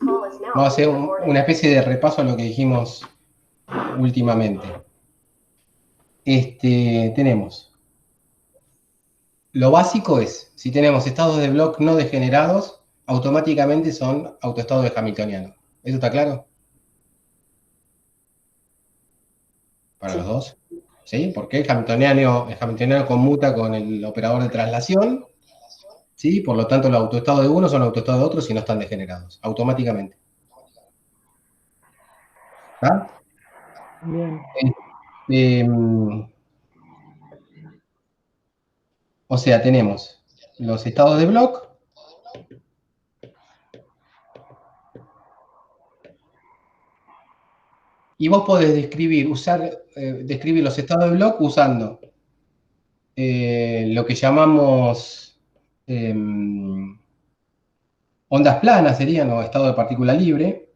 Vamos a hacer una especie de repaso a lo que dijimos últimamente. Tenemos. Lo básico es, si tenemos estados de Bloch no degenerados, automáticamente son autoestados de Hamiltoniano. ¿Eso está claro? Para los dos. ¿Sí? Porque el Hamiltoniano conmuta con el operador de traslación. ¿Sí? Por lo tanto, los autoestados de uno son autoestados de otro si no están degenerados, automáticamente. ¿Está? Bien. O sea, tenemos los estados de Bloch. Y vos podés describir los estados de Bloch usando lo que llamamos ondas planas, serían, o estado de partícula libre.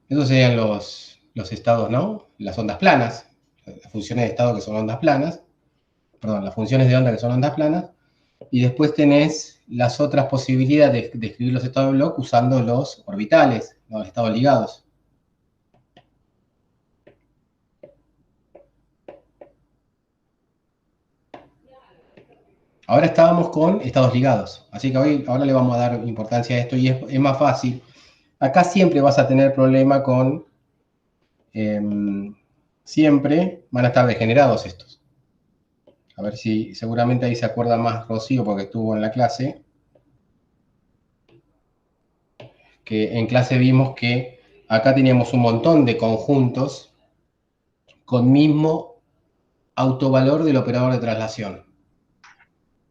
Esos serían los estados, ¿no? Las ondas planas, las funciones de estado que son ondas planas, perdón, las funciones de onda que son ondas planas, y después tenés las otras posibilidades de escribir los estados de Bloch usando los orbitales, los estados ligados. Ahora estábamos con estados ligados, así que ahora le vamos a dar importancia a esto y es más fácil. Acá siempre vas a tener problema con... siempre van a estar degenerados estos. A ver si seguramente ahí se acuerda más Rocío porque estuvo en la clase. Que en clase vimos que acá teníamos un montón de conjuntos con mismo autovalor del operador de traslación.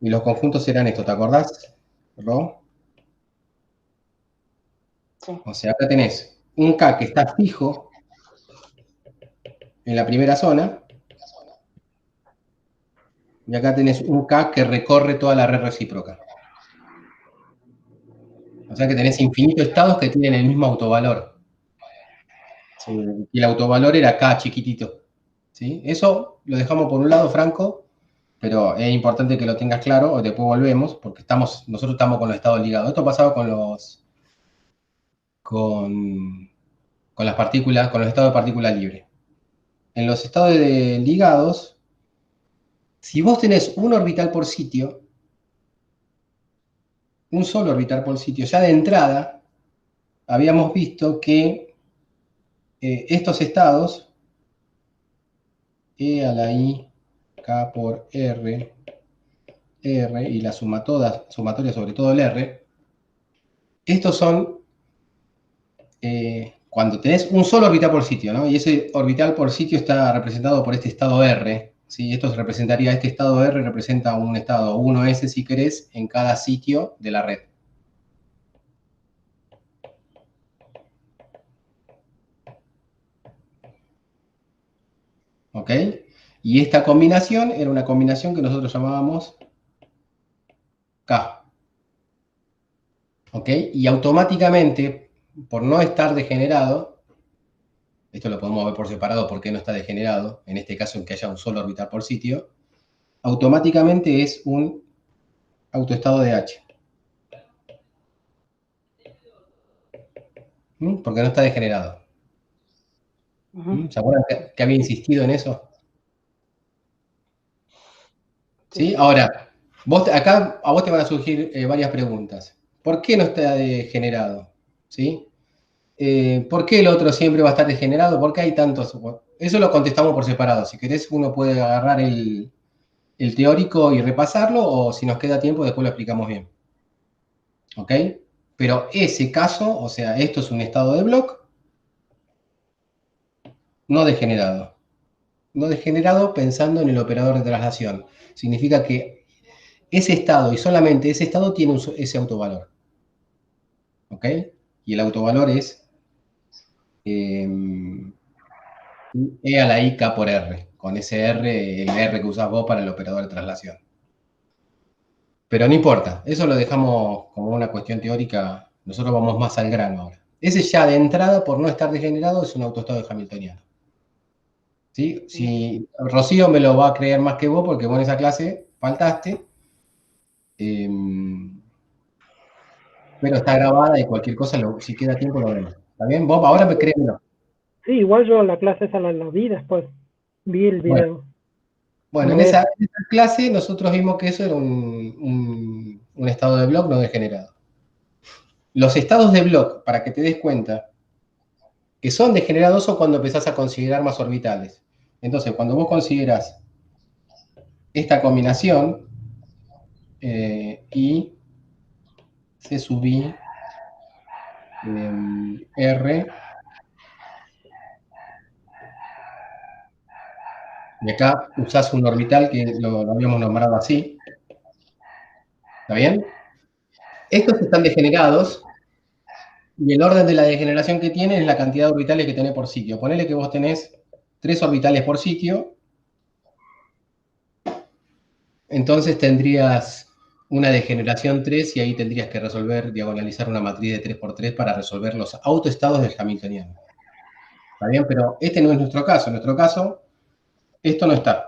Y los conjuntos eran estos, ¿te acordás, Ro? Sí. O sea, acá tenés un K que está fijo en la primera zona, y acá tenés un K que recorre toda la red recíproca. O sea que tenés infinitos estados que tienen el mismo autovalor. Sí, y el autovalor era K chiquitito. ¿Sí? Eso lo dejamos por un lado, Franco, pero es importante que lo tengas claro, o después volvemos, porque nosotros estamos con los estados ligados. Esto pasaba con las partículas, con los estados de partícula libre. En los estados ligados, si vos tenés un orbital por sitio, un solo orbital por sitio, ya de entrada habíamos visto que estos estados, E a la I, K por R, y la sumatoria sobre todo el R, estos son cuando tenés un solo orbital por sitio, ¿no? Y ese orbital por sitio está representado por este estado R, ¿sí? Este estado R representa un estado 1S, si querés, en cada sitio de la red. ¿Ok? Y esta combinación era una combinación que nosotros llamábamos K. ¿Ok? Y automáticamente, por no estar degenerado, esto lo podemos ver por separado porque no está degenerado, en este caso en que haya un solo orbital por sitio, automáticamente es un autoestado de H. Porque no está degenerado. ¿Se acuerdan que había insistido en eso? ¿Sí? Ahora, acá a vos te van a surgir varias preguntas. ¿Por qué no está degenerado? ¿Sí? ¿Por qué el otro siempre va a estar degenerado? ¿Por qué hay tantos? Eso lo contestamos por separado. Si querés, uno puede agarrar el teórico y repasarlo, o si nos queda tiempo, después lo explicamos bien. ¿Ok? Pero ese caso, o sea, esto es un estado de Bloch no degenerado. No degenerado pensando en el operador de traslación. Significa que ese estado y solamente ese estado tiene ese autovalor. ¿Ok? Y el autovalor es E a la I K por R, con ese R, el R que usás vos para el operador de traslación. Pero no importa, eso lo dejamos como una cuestión teórica, nosotros vamos más al grano ahora. Ese ya de entrada, por no estar degenerado, es un autoestado de Hamiltoniano. ¿sí? Si Rocío me lo va a creer más que vos, porque vos en esa clase faltaste, pero está grabada y cualquier cosa, si queda tiempo, lo vemos. ¿Está bien? Vos ahora me créemelo. Sí, igual yo la clase esa la vi después. Vi el Bueno, video. bueno, Lo en ves. esa clase nosotros vimos que eso era un estado de Bloch no degenerado. Los estados de Bloch, para que te des cuenta, que son degenerados son cuando empezás a considerar más orbitales. Entonces, cuando vos consideras esta combinación, I, C sub I, R, y acá usás un orbital que lo habíamos nombrado así, ¿está bien? Estos están degenerados y el orden de la degeneración que tiene es la cantidad de orbitales que tenés por sitio. Ponele que vos tenés 3 orbitales por sitio, entonces tendrías una degeneración 3 y ahí tendrías que resolver, diagonalizar una matriz de 3 por 3 para resolver los autoestados del Hamiltoniano. ¿Está bien? Pero este no es nuestro caso. En nuestro caso, esto no está.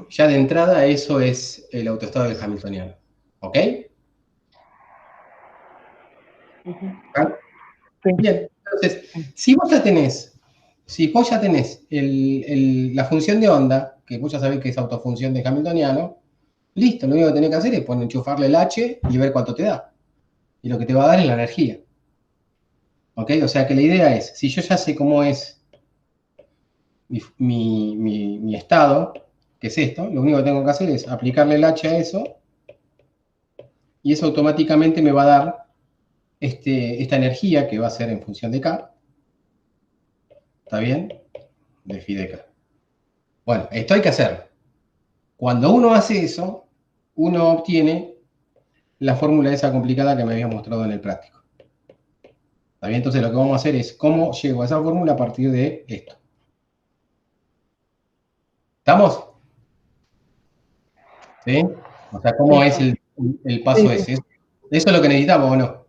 Ya de entrada, eso es el autoestado del Hamiltoniano. ¿Ok? ¿Ah? Sí, Bien. Entonces, sí. si vos ya tenés la función de onda, que vos ya sabés que es autofunción de Hamiltoniano, listo, lo único que tenés que hacer es enchufarle el H y ver cuánto te da. Y lo que te va a dar es la energía. ¿Ok? O sea que la idea es, si yo ya sé cómo es mi estado, que es esto, lo único que tengo que hacer es aplicarle el H a eso, y eso automáticamente me va a dar esta energía que va a ser en función de K, ¿está bien? De phi de K. Bueno, esto hay que hacerlo. Cuando uno hace eso, uno obtiene la fórmula esa complicada que me había mostrado en el práctico. ¿Está bien? Entonces lo que vamos a hacer es cómo llego a esa fórmula a partir de esto. ¿Estamos? ¿Sí? O sea, Sí, ¿cómo es el paso sí, sí. ese? Eso es lo que necesitamos, ¿o no?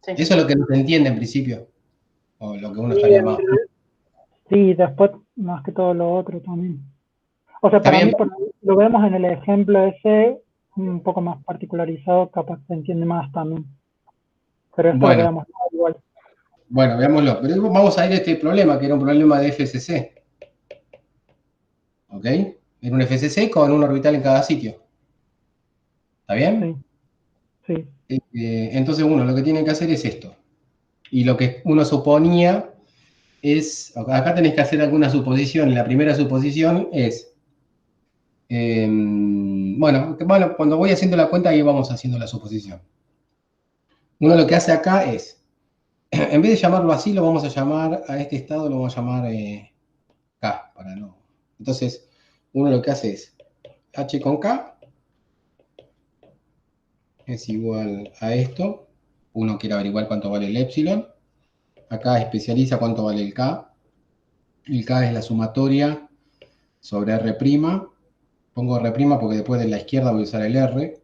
Sí. Eso es lo que no se entiende en principio, o lo que uno Sí, estaría más. sí, después más que todo lo otro también. O sea, ¿Está para bien? mí, lo vemos en el ejemplo ese, un poco más particularizado, capaz se entiende más también. Pero esto lo Bueno, veamos igual. bueno, veámoslo. Pero vamos a ir a este problema, que era un problema de FCC. ¿Ok? Era un FCC con un orbital en cada sitio. ¿Está bien? Sí, sí. Entonces uno lo que tiene que hacer es esto. Y lo que uno suponía es, acá tenés que hacer alguna suposición. La primera suposición es, bueno, cuando voy haciendo la cuenta ahí vamos haciendo la suposición. Uno lo que hace acá es, en vez de llamarlo así, lo vamos a llamar, a este estado lo vamos a llamar K, para no. Entonces, uno lo que hace es, H con K es igual a esto. Uno quiere averiguar cuánto vale el epsilon. Acá especializa cuánto vale el K. El K es la sumatoria sobre R'. Pongo R' porque después de la izquierda voy a usar el R.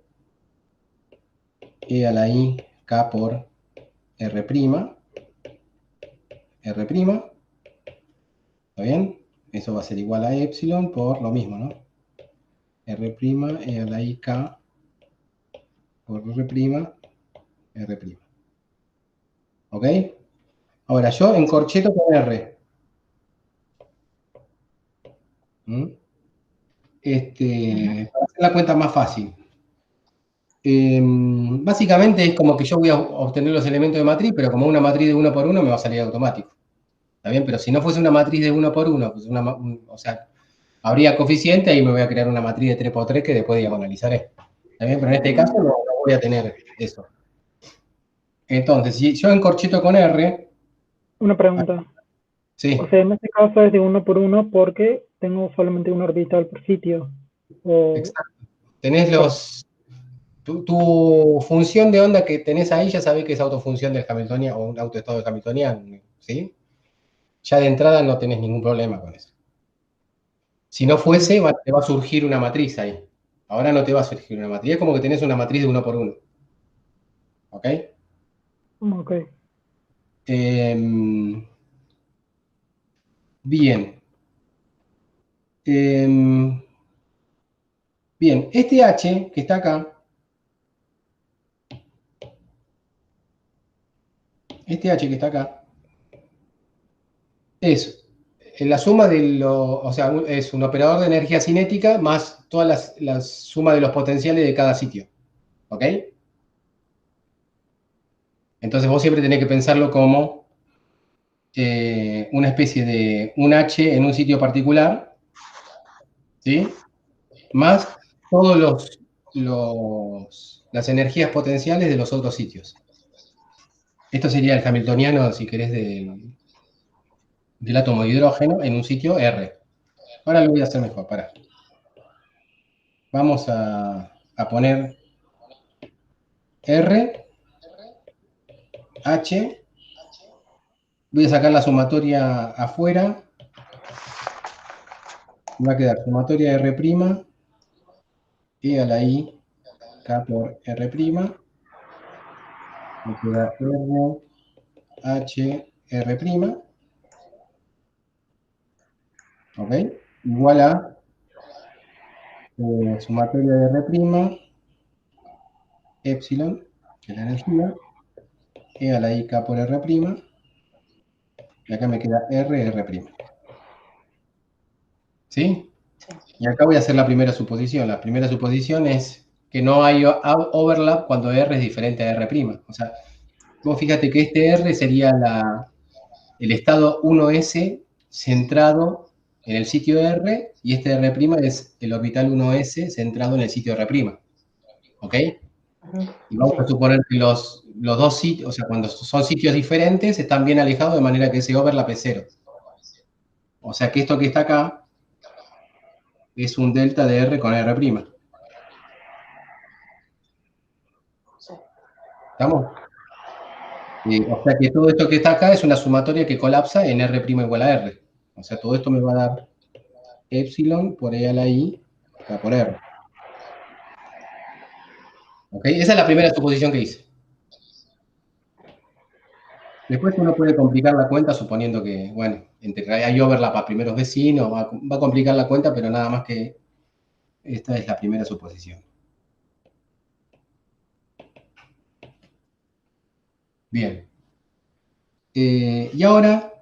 E a la I, K por R'. R'. ¿Está bien? Eso va a ser igual a epsilon por lo mismo, ¿no? R', E a la I, K por R', R'. ¿Ok? Ahora yo encorcheto con R. ¿Mm? Para hacer la cuenta más fácil. Básicamente es como que yo voy a obtener los elementos de matriz, pero como una matriz de uno por uno me va a salir automático. ¿Está bien? Pero si no fuese una matriz de uno por uno, pues o sea, habría coeficiente y me voy a crear una matriz de 3 por 3 que después diagonalizaré. ¿Está bien? Pero en este caso no voy a tener eso. Entonces, si yo encorcheto con R, Una pregunta. O sí, sea, en este caso es de uno por uno porque tengo solamente un orbital por sitio. O, exacto. Tenés por- tu función de onda que tenés ahí, ya sabés que es autofunción del Hamiltonian o un autoestado del Hamiltonian, ¿sí? Ya de entrada no tenés ningún problema con eso. Si no mm, fuese, te va a surgir una matriz ahí. Ahora no te va a surgir una matriz, es como que tenés una matriz de uno por uno. ¿Ok? ok. Bien. Bien, este H que está acá, es la suma de o sea, es un operador de energía cinética más toda la suma de los potenciales de cada sitio. ¿Ok? Entonces vos siempre tenés que pensarlo como una especie de un H en un sitio particular, ¿sí? Más todos las energías potenciales de los otros sitios. Esto sería el hamiltoniano, si querés, del átomo de hidrógeno en un sitio R. Ahora lo voy a hacer mejor, pará. Vamos a poner R, H, voy a sacar la sumatoria afuera, me va a quedar sumatoria R', E a la I, K por R', me queda R, H, R', ¿ok? Igual a sumatoria de R', epsilon, que es la energía, E a la I, K por R', y acá me queda R'. ¿Sí? Sí. Y acá voy a hacer la primera suposición. La primera suposición es que no hay overlap cuando R es diferente a R'. O sea, vos fíjate que este R sería el estado 1s centrado en el sitio R y este R' es el orbital 1s centrado en el sitio R'. ¿Ok? Y vamos Sí. a suponer que los dos sitios, o sea, cuando son sitios diferentes, están bien alejados de manera que ese overlap es 0. O sea que esto que está acá es un delta de R con R'. Sí. ¿Estamos? O sea que todo esto que está acá es una sumatoria que colapsa en R' igual a R. O sea, todo esto me va a dar epsilon por E a la I, K por R. ¿Ok? Esa es la primera suposición que hice. Después uno puede complicar la cuenta suponiendo que, bueno, hay overlap a primeros vecinos, va a complicar la cuenta, pero nada más que esta es la primera suposición. Bien. Y ahora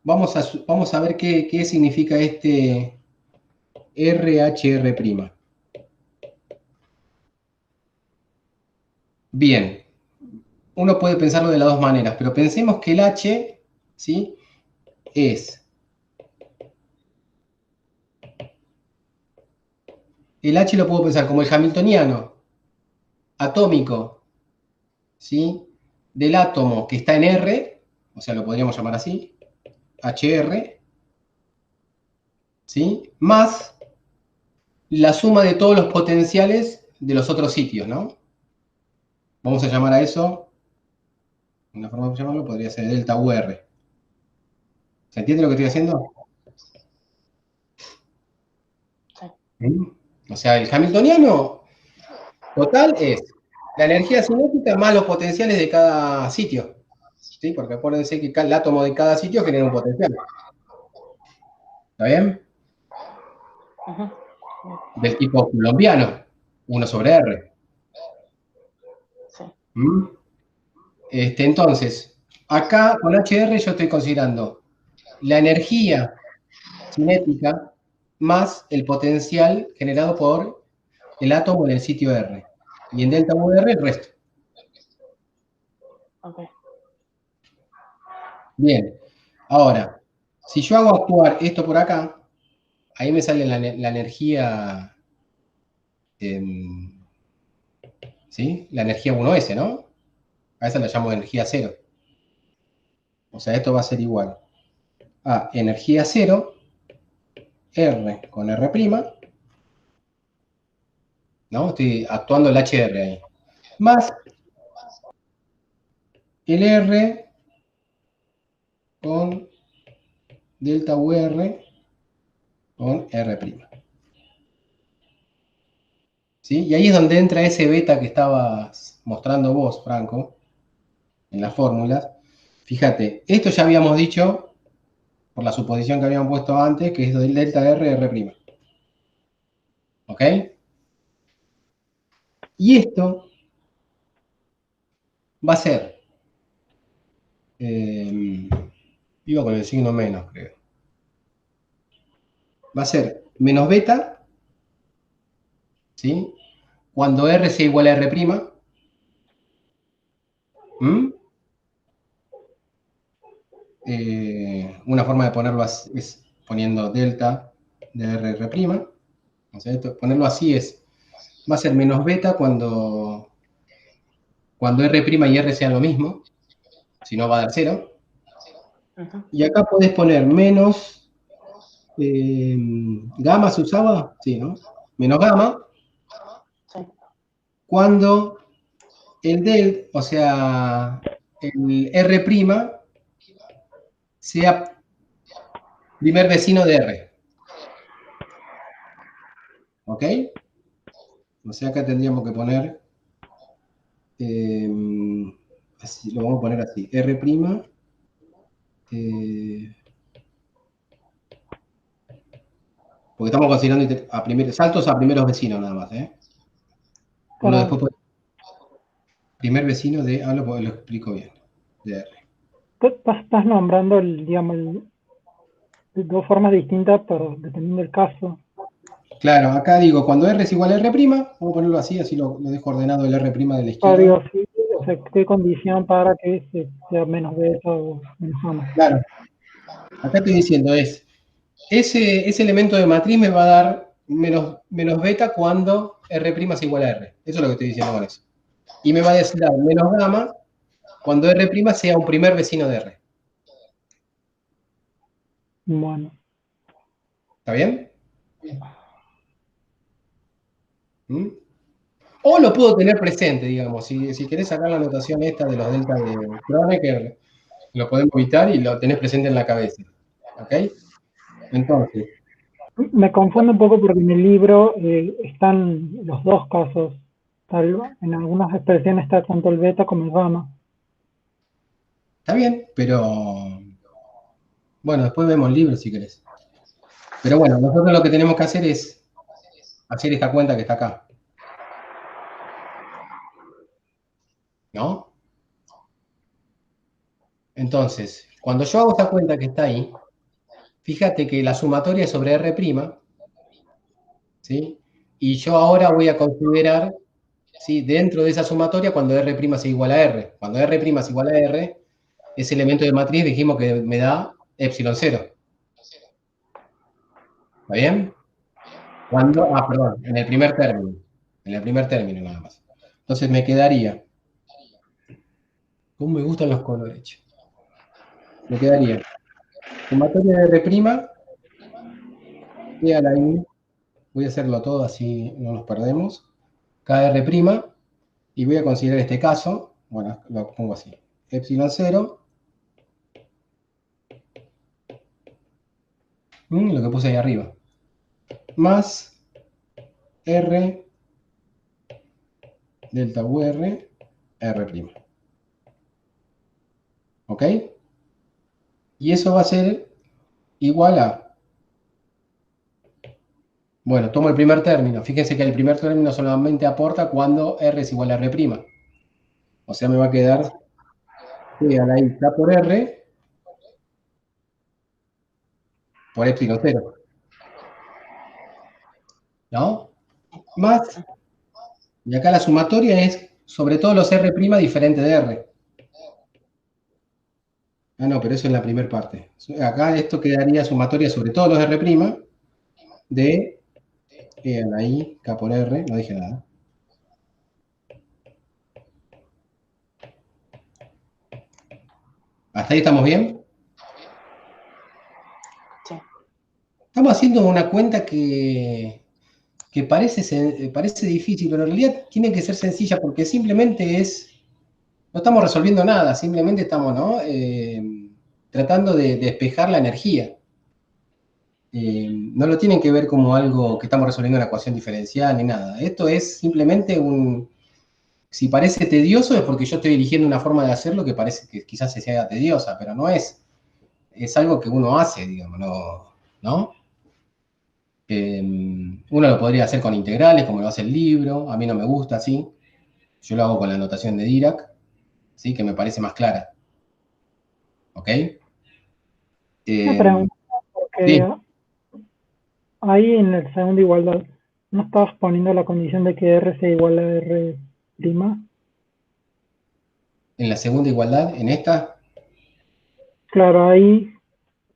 vamos a ver qué significa este RHR'. Bien, uno puede pensarlo de las dos maneras, pero pensemos que el H, ¿sí? El H lo puedo pensar como el hamiltoniano atómico, ¿sí? Del átomo que está en R, o sea, lo podríamos llamar así, HR, ¿sí? Más la suma de todos los potenciales de los otros sitios, ¿no? Vamos a llamar a eso, una forma de llamarlo podría ser delta UR. ¿Se entiende lo que estoy haciendo? Sí. ¿Mm? O sea, el hamiltoniano total es la energía cinética más los potenciales de cada sitio. ¿Sí? Porque acuérdense que el átomo de cada sitio genera un potencial. ¿Está bien? Ujú. Del tipo colombiano, 1 sobre R. Sí. ¿Mm? Entonces, acá con HR yo estoy considerando la energía cinética más el potencial generado por el átomo en el sitio R. Y en delta UR el resto. Ok. Bien. Ahora, si yo hago actuar esto por acá, ahí me sale la energía, ¿sí? La energía 1S, ¿no? A esa la llamo energía cero. O sea, esto va a ser igual a energía cero, R con R', ¿no? Estoy actuando el HR ahí. Más el R con delta UR con R'. ¿Sí? Y ahí es donde entra ese beta que estabas mostrando vos, Franco, en las fórmulas, Fíjate, esto ya habíamos dicho, por la suposición que habíamos puesto antes, que es del delta R, R'. ¿Ok? Y esto va a ser, iba con el signo menos, creo. Va a ser menos beta, ¿sí? Cuando R sea igual a R'. Una forma de ponerlo es poniendo delta de R'. O sea, ponerlo así va a ser menos beta cuando R' y R sean lo mismo, si no va a dar 0. Y acá podés poner menos gamma, ¿se usaba? Sí, ¿no? Menos gamma cuando el del, o sea, el R' sea primer vecino de R. ¿Ok? O sea, acá tendríamos que poner, así, lo vamos a poner así, R', porque estamos considerando saltos a primeros vecinos nada más, ¿eh? Uno después puede... Primer vecino de, lo explico bien, de R. Estás nombrando, digamos, de dos formas distintas, pero dependiendo del caso. Claro, acá digo, cuando R es igual a R', vamos a ponerlo así lo dejo ordenado el R' de la izquierda. Digo, sí, o sea, ¿qué condición para que sea menos beta o menos gamma? Claro. Acá estoy diciendo ese elemento de matriz me va a dar menos beta cuando R' es igual a R. Eso es lo que estoy diciendo con eso. Y me va a dar menos gamma cuando R' sea un primer vecino de R. Bueno. ¿Está bien? O lo puedo tener presente, digamos. Si querés sacar la notación esta de los deltas de Kronecker, lo podemos evitar y lo tenés presente en la cabeza. ¿Ok? Entonces. Me confunde un poco porque en el libro están los dos casos. En algunas expresiones está tanto el beta como el gamma. Está bien, pero bueno, después vemos el libro si querés. Pero bueno, nosotros lo que tenemos que hacer es hacer esta cuenta que está acá. ¿No? Entonces, cuando yo hago esta cuenta que está ahí, fíjate que la sumatoria es sobre R', ¿sí? Y yo ahora voy a considerar, ¿sí? Dentro de esa sumatoria cuando R' es igual a R. Cuando R' es igual a R, ese elemento de matriz dijimos que me da epsilon 0. ¿Está bien? Perdón, en el primer término. En el primer término nada más. Entonces me quedaría. ¿Cómo me gustan los colores? Me quedaría sumatoria de R', queda ahí. Voy a hacerlo todo así no nos perdemos. KR', y voy a considerar este caso. Bueno, lo pongo así. Epsilon 0. Lo que puse ahí arriba. Más R delta UR R'. ¿Ok? Y eso va a ser igual a... Bueno, tomo el primer término. Fíjense que el primer término solamente aporta cuando R es igual a R'. O sea, me va a quedar P a la I K por R por epsilon 0. ¿No? Más, y acá la sumatoria es sobre todos los R' diferentes de R. Ah, no, pero eso es la primera parte. Acá esto quedaría sumatoria sobre todos los R' de E a la I, K por R, no dije nada. ¿Hasta ahí estamos bien? Sí. Estamos haciendo una cuenta que parece difícil, pero en realidad tiene que ser sencilla porque simplemente no estamos resolviendo nada, simplemente estamos, ¿no? Tratando de despejar la energía. No lo tienen que ver como algo que estamos resolviendo una ecuación diferencial ni nada. Esto es simplemente Si parece tedioso es porque yo estoy eligiendo una forma de hacerlo que parece que quizás se sea tediosa, pero no es. Es algo que uno hace, digamos, ¿no? Uno lo podría hacer con integrales, como lo hace el libro. A mí no me gusta así. Yo lo hago con la notación de Dirac, ¿sí? Que me parece más clara. ¿Ok? Una pregunta, porque Sí, ahí en la segunda igualdad, ¿no estabas poniendo la condición de que R sea igual a R prima? en la segunda igualdad, en esta, Claro, ahí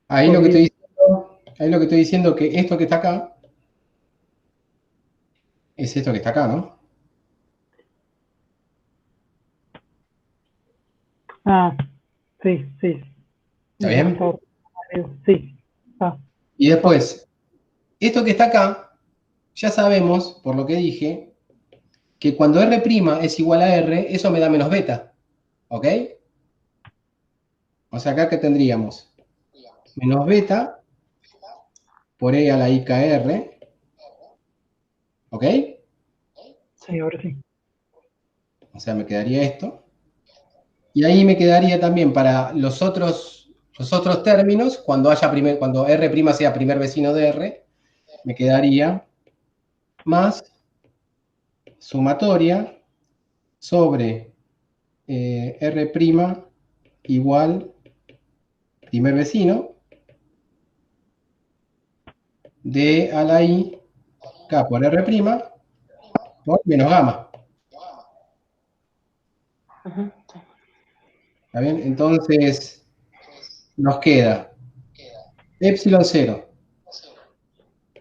ahí lo que podría. estoy diciendo, ahí lo que estoy diciendo que esto que está acá es esto que está acá, ¿no? Ah, sí, sí. ¿Está Es lo que bien? estaba. Sí. Ah, Y va. después, esto que está acá, ya sabemos, por lo que dije, que cuando R' es igual a R, eso me da menos beta. ¿Ok? O sea, acá que tendríamos menos beta por E a la I k R. ¿Ok? Sí, ahora sí. O sea, me quedaría esto. Y ahí me quedaría también para los otros términos, cuando R' sea primer vecino de R, me quedaría más sumatoria sobre R' igual primer vecino de a la I K por R' por menos gamma. Ujú, sí. ¿Está bien? Entonces nos queda epsilon 0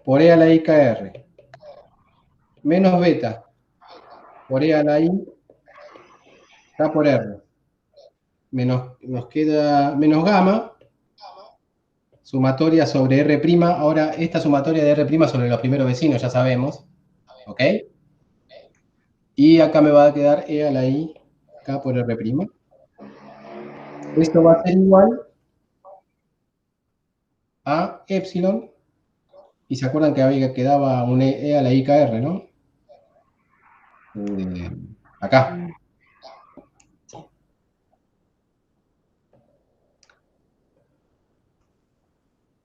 por E a la I KR menos beta por E a la I K por R. Nos queda menos gamma, sumatoria sobre R'. Ahora, esta sumatoria de R' sobre los primeros vecinos ya sabemos. ¿Ok? Y acá me va a quedar E a la I K por R'. Esto va a ser igual a epsilon. Y se acuerdan que quedaba un E a la I KR, ¿no? Acá. Sí.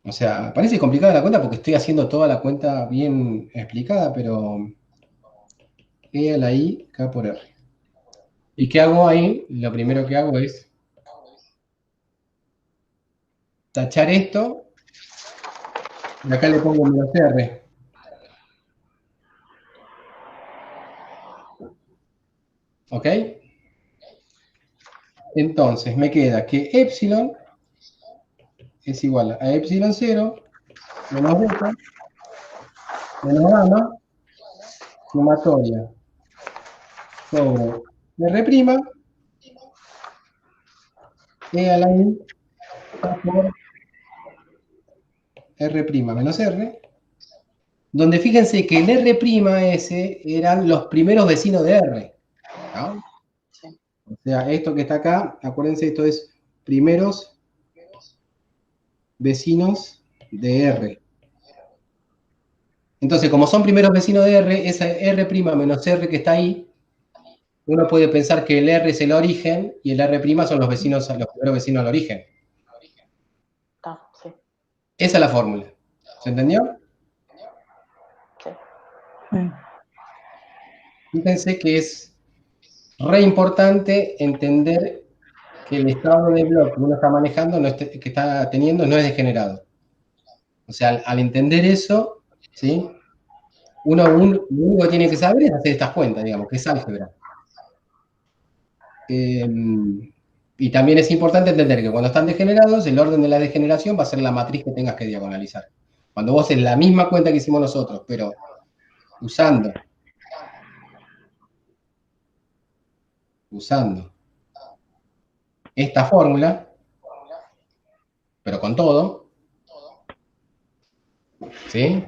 O sea, parece complicada la cuenta porque estoy haciendo toda la cuenta bien explicada, pero E a la I K por R. ¿Y qué hago ahí? Lo primero que hago es tachar esto y acá le pongo menos R. ¿Ok? Entonces me queda que epsilon es igual a epsilon 0 menos beta menos gamma sumatoria sobre R', E a la I K por R' menos R, donde fíjense que el R' eran los primeros vecinos de R. ¿No? Sí. O sea, esto que está acá, acuérdense, esto es primeros vecinos de R. Entonces, como son primeros vecinos de R, esa R' menos R que está ahí, uno puede pensar que el R es el origen y el R' son los primeros vecinos del origen. Está, sí. Esa es la fórmula. ¿Se entendió? Sí. Sí. Fíjense que es re importante entender que el estado de bloque que uno está manejando, que está teniendo, no es degenerado. O sea, al entender eso, ¿sí? Lo único que tiene que saber es hacer estas cuentas, digamos, que es álgebra. Y también es importante entender que cuando están degenerados, el orden de la degeneración va a ser la matriz que tengas que diagonalizar. Cuando vos en la misma cuenta que hicimos nosotros, pero usando esta fórmula, pero con todo, ¿sí?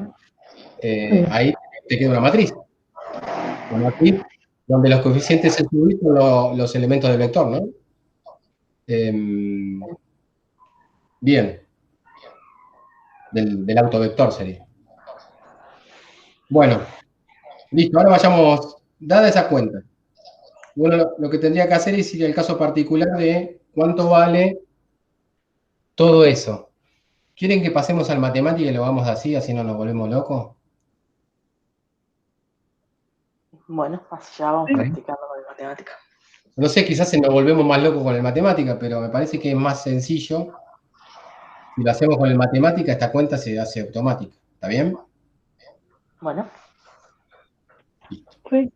Sí. Ahí te queda una matriz. Una matriz donde los coeficientes en su son los elementos del vector, ¿no? Bien, del autovector sería. Bueno, listo, ahora vayamos, dada esa cuenta, Bueno, lo que tendría que hacer es ir al caso particular de cuánto vale todo eso. ¿Quieren que pasemos al matemática y lo hagamos así no nos volvemos locos? Bueno, así ya vamos Sí. practicando con la matemática. No sé, quizás se nos volvemos más locos con el matemática, pero me parece que es más sencillo. Si lo hacemos con el matemática, esta cuenta se hace automática. ¿Está bien? Bueno, Listo. Sí.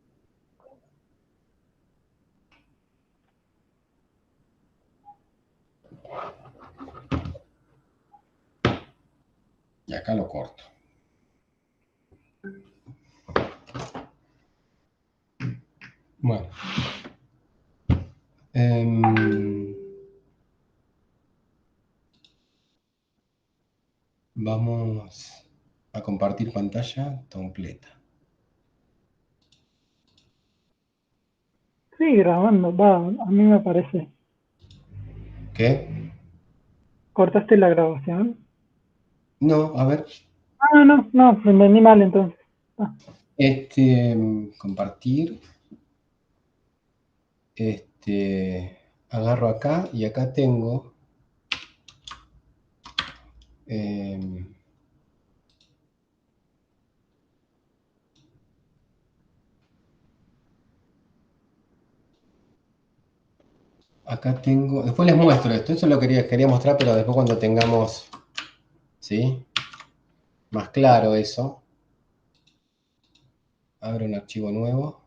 Y acá lo corto. Bueno. Vamos a compartir pantalla completa. Sí, grabando, va, a mí me parece. ¿Qué? ¿Cortaste la grabación? No, a ver. Ah, no, me entendí mal entonces. Ah, Compartir. Agarro acá y acá tengo. Acá tengo. Después les muestro esto. Eso lo quería mostrar, pero después cuando tengamos. ¿Sí? Más claro eso. Abro un archivo nuevo.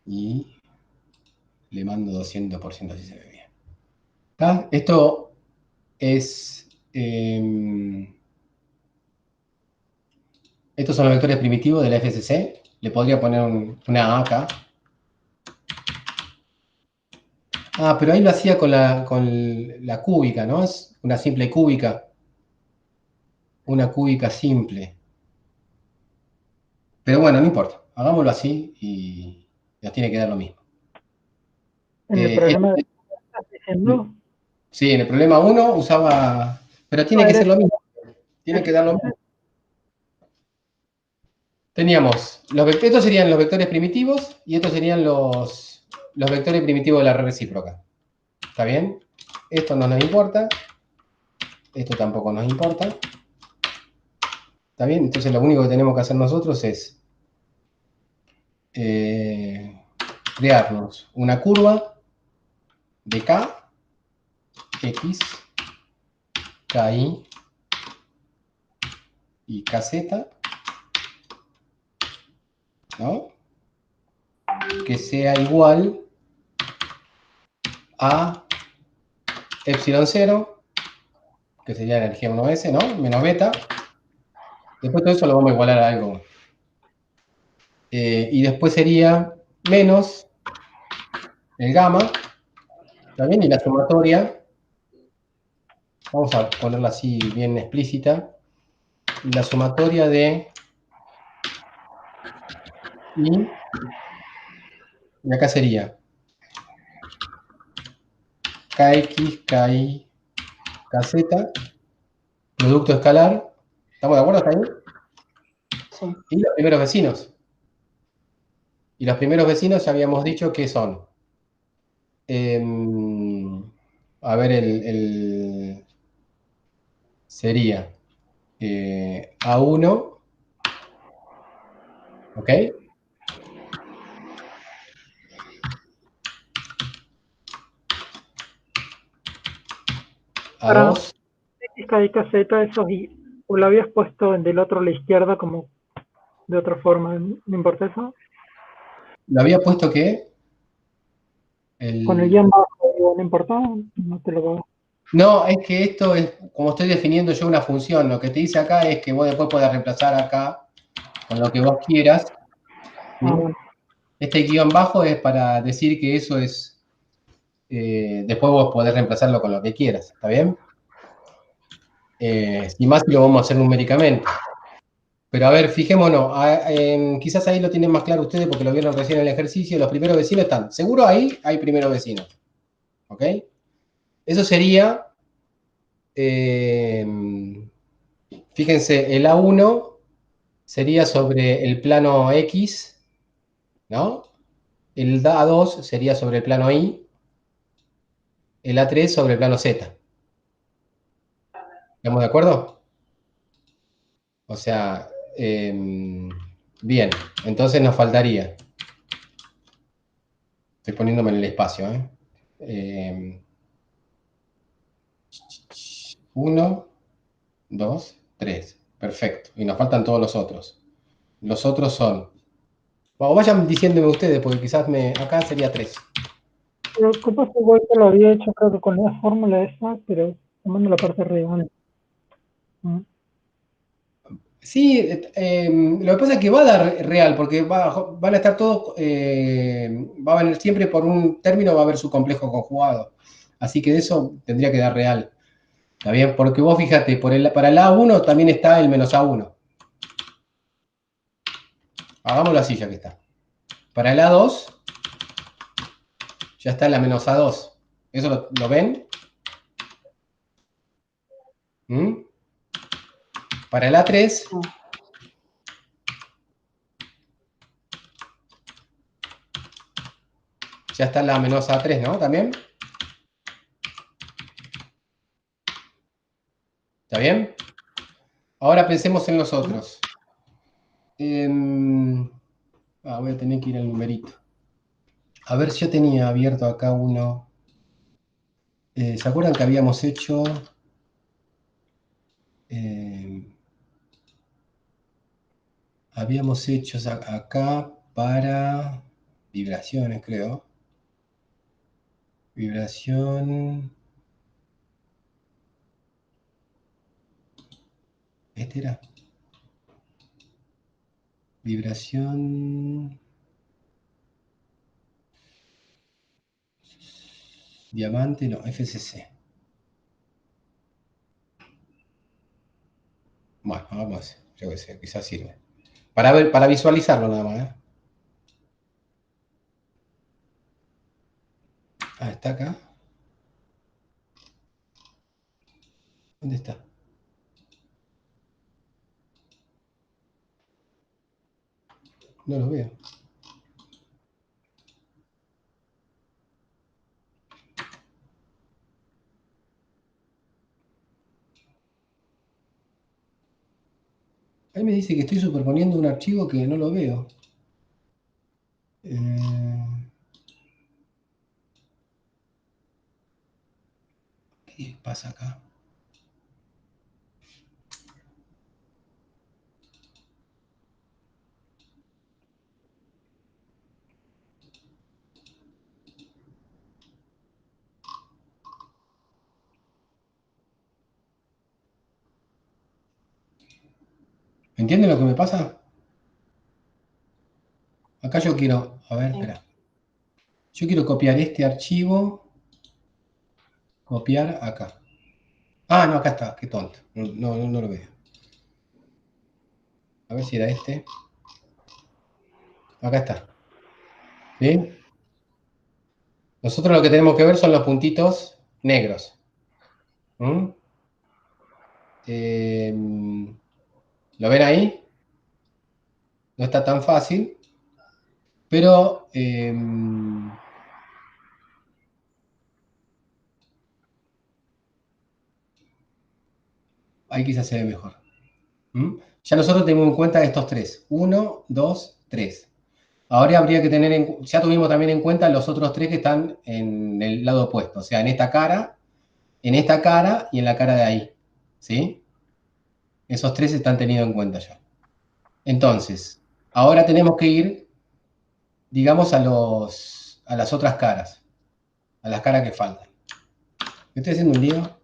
Y le mando 200% si se ve bien. ¿Está? Esto es. Estos son los vectores primitivos de la FSC. Le podría poner una A acá. Ah, pero ahí lo hacía con la cúbica, ¿no? Es una simple cúbica. Una cúbica simple. Pero bueno, no importa. Hagámoslo así y nos tiene que dar lo mismo. en el programa de Este- estás diciendo. sí, en el problema 1 usaba. Pero tiene No, que era ser lo mismo. Tiene que dar lo mismo. Teníamos. Estos serían los vectores primitivos y estos serían los vectores primitivos de la red recíproca. ¿Está bien? Esto no nos importa. Esto tampoco nos importa. ¿Está bien? Entonces lo único que tenemos que hacer nosotros es crearnos una curva de K, X, KI y KZ, ¿no? Que sea igual a epsilon 0, que sería la energía 1S, ¿no? Menos beta. Después todo eso lo vamos a igualar a algo. Y después sería menos el gamma, ¿también? Y la sumatoria, vamos a ponerla así bien explícita, la sumatoria de y acá sería KX, KI, KZ, producto escalar, ¿estamos de acuerdo hasta ahí? sí. Y los primeros vecinos. Y los primeros vecinos ya habíamos dicho que son, a ver, sería A1, ¿ok? Para A2, X, y KZ, eso y, o lo habías puesto del otro a la izquierda como de otra forma, ¿no importa eso? lo había puesto que Con el el... guión bajo, digo, no importa, no te lo va. No, es que esto es, como estoy definiendo yo una función, lo que te dice acá es que vos después podés reemplazar acá con lo que vos quieras, ¿sí? Ah, bueno. Este guión bajo es para decir que eso es, después vos podés reemplazarlo con lo que quieras, ¿está bien? Y más si lo vamos a hacer numéricamente. Pero a ver, fijémonos, quizás ahí lo tienen más claro ustedes porque lo vieron recién en el ejercicio, los primeros vecinos están, seguro ahí hay primeros vecinos, ¿ok? Eso sería, fíjense, el A1 sería sobre el plano X, ¿no? El A2 sería sobre el plano Y, el A3 sobre el plano Z. ¿Estamos de acuerdo? O sea, bien, entonces nos faltaría. Estoy poniéndome en el espacio, ¿eh? 1, 2, 3. Perfecto. Y nos faltan todos los otros. Los otros son... Bueno, vayan diciéndome ustedes, porque quizás acá sería 3. Pero capaz que igual que lo había hecho, creo que con la fórmula esa, pero tomando la parte real. ¿No? Sí, lo que pasa es que va a dar real, porque van a estar todos, va a venir siempre por un término, va a haber su complejo conjugado. Así que de eso tendría que dar real. ¿Está bien? Porque vos fíjate, para el A1 también está el menos A1. Hagámoslo así ya que está. Para el A2 ya está la menos A2. ¿Eso lo ven? ¿Mm? Para el A3 ya está la menos A3, ¿no? ¿También? ¿Está bien? Ahora pensemos en los otros. Voy a tener que ir al numerito. A ver si yo tenía abierto acá uno. ¿Se acuerdan que habíamos hecho? Habíamos hecho acá para vibraciones, creo. Vibración. ¿Este era? Vibración. Diamante, no, FCC. Bueno, vamos, yo qué sé, quizás sirve. Para ver, para visualizarlo nada más, ¿eh? Ah, está acá. ¿Dónde está? No lo veo. Ahí me dice que estoy superponiendo un archivo que no lo veo. ¿Qué pasa acá? ¿Entienden lo que me pasa? Acá yo quiero, a ver, espera. Yo quiero copiar este archivo, copiar acá. Ah, no, acá está, qué tonto. No lo veo. A ver si era este. Acá está. ¿Sí? Nosotros lo que tenemos que ver son los puntitos negros. ¿Mm? ¿Lo ven ahí? No está tan fácil, pero ahí quizás se ve mejor. ¿Mm? Ya nosotros tenemos en cuenta estos tres. 1, 2, 3. Ahora habría que tener ya tuvimos también en cuenta los otros tres que están en el lado opuesto, o sea, en esta cara y en la cara de ahí. ¿Sí? Esos tres están tenidos en cuenta ya. Entonces, ahora tenemos que ir, digamos, a las otras caras, a las caras que faltan. ¿Estoy haciendo un lío?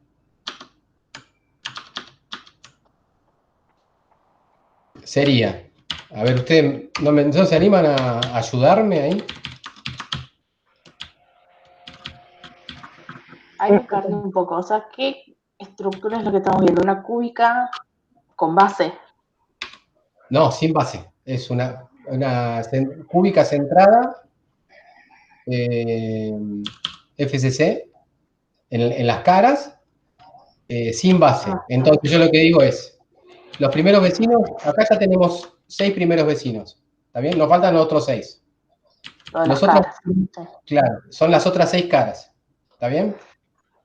Sería, a ver, ¿ustedes no se animan a ayudarme ahí? Hay que buscarle un poco. O sea, ¿qué estructura es lo que estamos viendo? ¿Una cúbica con base? No, sin base. Es una cúbica centrada, FCC, en las caras, sin base. Entonces yo lo que digo es, los primeros vecinos, acá ya tenemos 6 primeros vecinos. ¿Está bien? Nos faltan los otros 6. Todas Los las otros, caras. Sí. claro, son las otras 6 caras. ¿Está bien?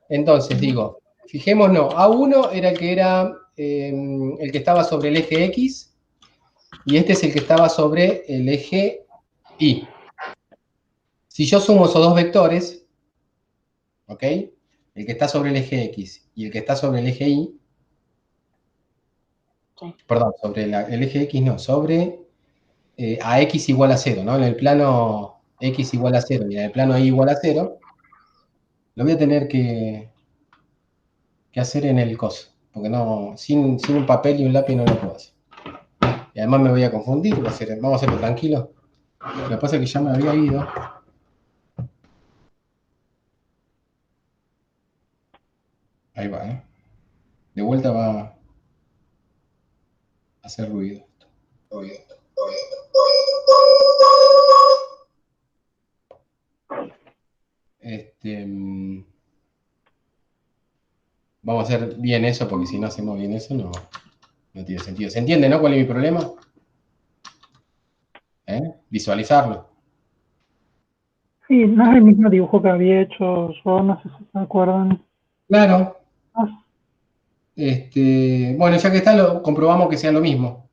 Entonces, digo, fijémonos, A1 era el que el que estaba sobre el eje X, y este es el que estaba sobre el eje Y. Si yo sumo esos dos vectores, ¿ok? El que está sobre el eje X y el que está sobre el eje Y, Sí. perdón, sobre el eje X no, sobre a X igual a 0, ¿no? En el plano X igual a 0 y en el plano Y igual a 0, lo voy a tener que hacer en el coso, porque no, sin un papel y un lápiz no lo puedo hacer. Y además me voy a confundir, vamos a hacerlo tranquilo. Lo que pasa es que ya me había ido. Ahí va, ¿eh? De vuelta va a hacer ruido. Vamos a hacer bien eso, porque si no hacemos bien eso, no tiene sentido. ¿Se entiende, no? ¿Cuál es mi problema? Visualizarlo. Sí, no es el mismo dibujo que había hecho yo, no sé si se acuerdan. Claro. Ah, Bueno, ya que está, comprobamos que sea lo mismo.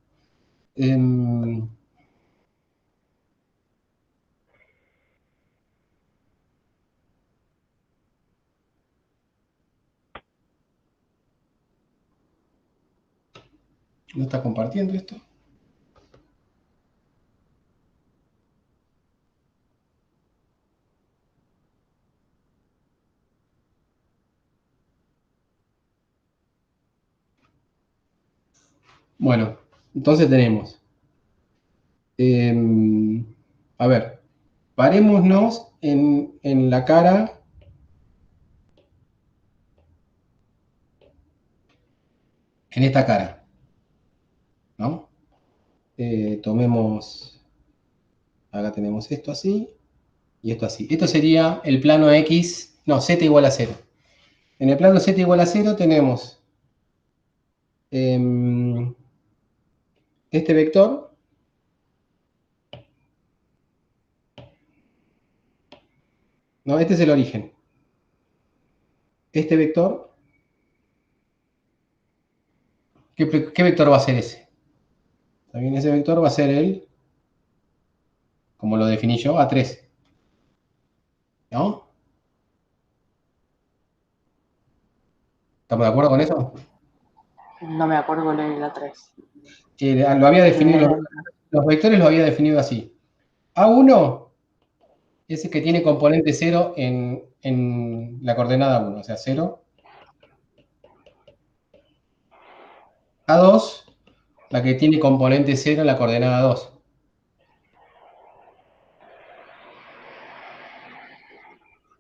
¿No está compartiendo esto? Bueno, entonces tenemos. A ver, parémonos en la cara. En esta cara, ¿no? Tomemos. Acá tenemos esto así y esto así. Esto sería el plano X. No, Z igual a 0. En el plano Z igual a 0 tenemos este vector. No, este es el origen. Este vector, ¿qué vector va a ser ese? También ese vector va a ser como lo definí yo, A3. ¿No? ¿Estamos de acuerdo con eso? No me acuerdo cuál era la 3. Lo había definido, los vectores lo había definido así. A1 es el que tiene componente 0 en la coordenada 1, o sea, 0. A2, la que tiene componente 0 en la coordenada 2.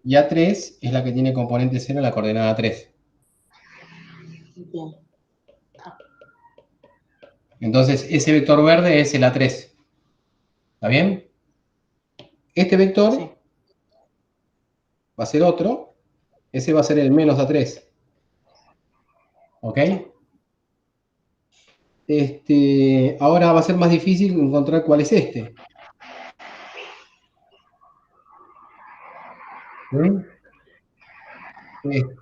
Y A3 es la que tiene componente 0 en la coordenada 3. Bien. Entonces, ese vector verde es el A3. ¿Está bien? Este vector Sí. va a ser otro. Ese va a ser el menos A3. ¿Ok? Ahora va a ser más difícil encontrar cuál es este. ¿Mm?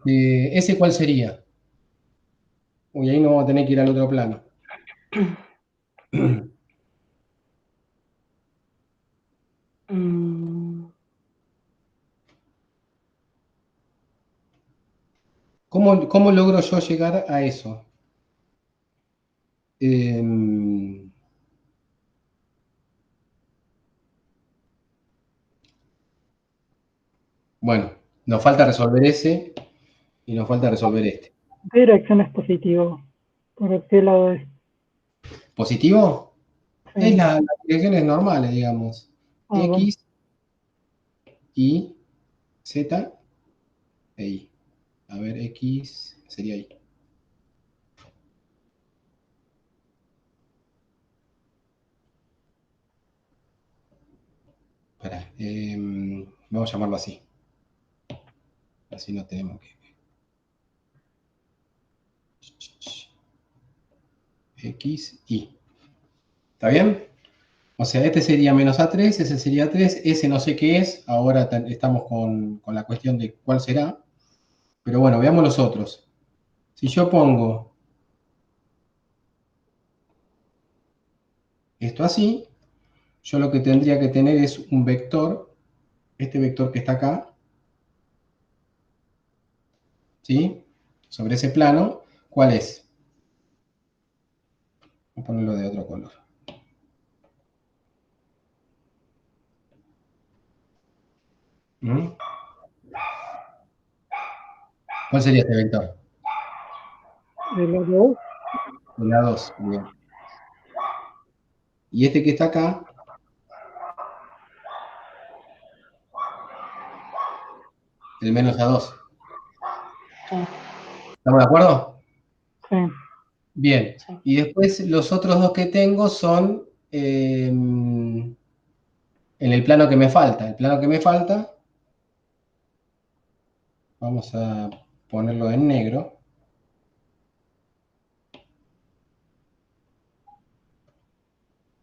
¿Ese cuál sería? Uy, ahí no vamos a tener que ir al otro plano. ¿Cómo logro yo llegar a eso? Bueno, nos falta resolver ese y nos falta resolver este. ¿qué dirección es positivo? ¿Por qué lado es? ¿Positivo? Es Sí. las direcciones normales, digamos. Ah, bueno. X, Y, Z e Y. A ver, X sería Y. Espera, vamos a llamarlo así. Así no tenemos que. X, Y. ¿Está bien? O sea, este sería menos A3, ese sería 3, ese no sé qué es, ahora estamos con la cuestión de cuál será, pero bueno, veamos los otros. Si yo pongo esto así, yo lo que tendría que tener es un vector, este vector que está acá, ¿sí? Sobre ese plano, ¿cuál es? Voy a ponerlo de otro color. ¿Mm? ¿Cuál sería este vector? El A2, La 2, bien. Y este que está acá, el menos A2. Sí, ¿Estamos de acuerdo? sí. Bien. sí. Y después los otros dos que tengo son en el plano que me falta. El plano que me falta, vamos a ponerlo en negro.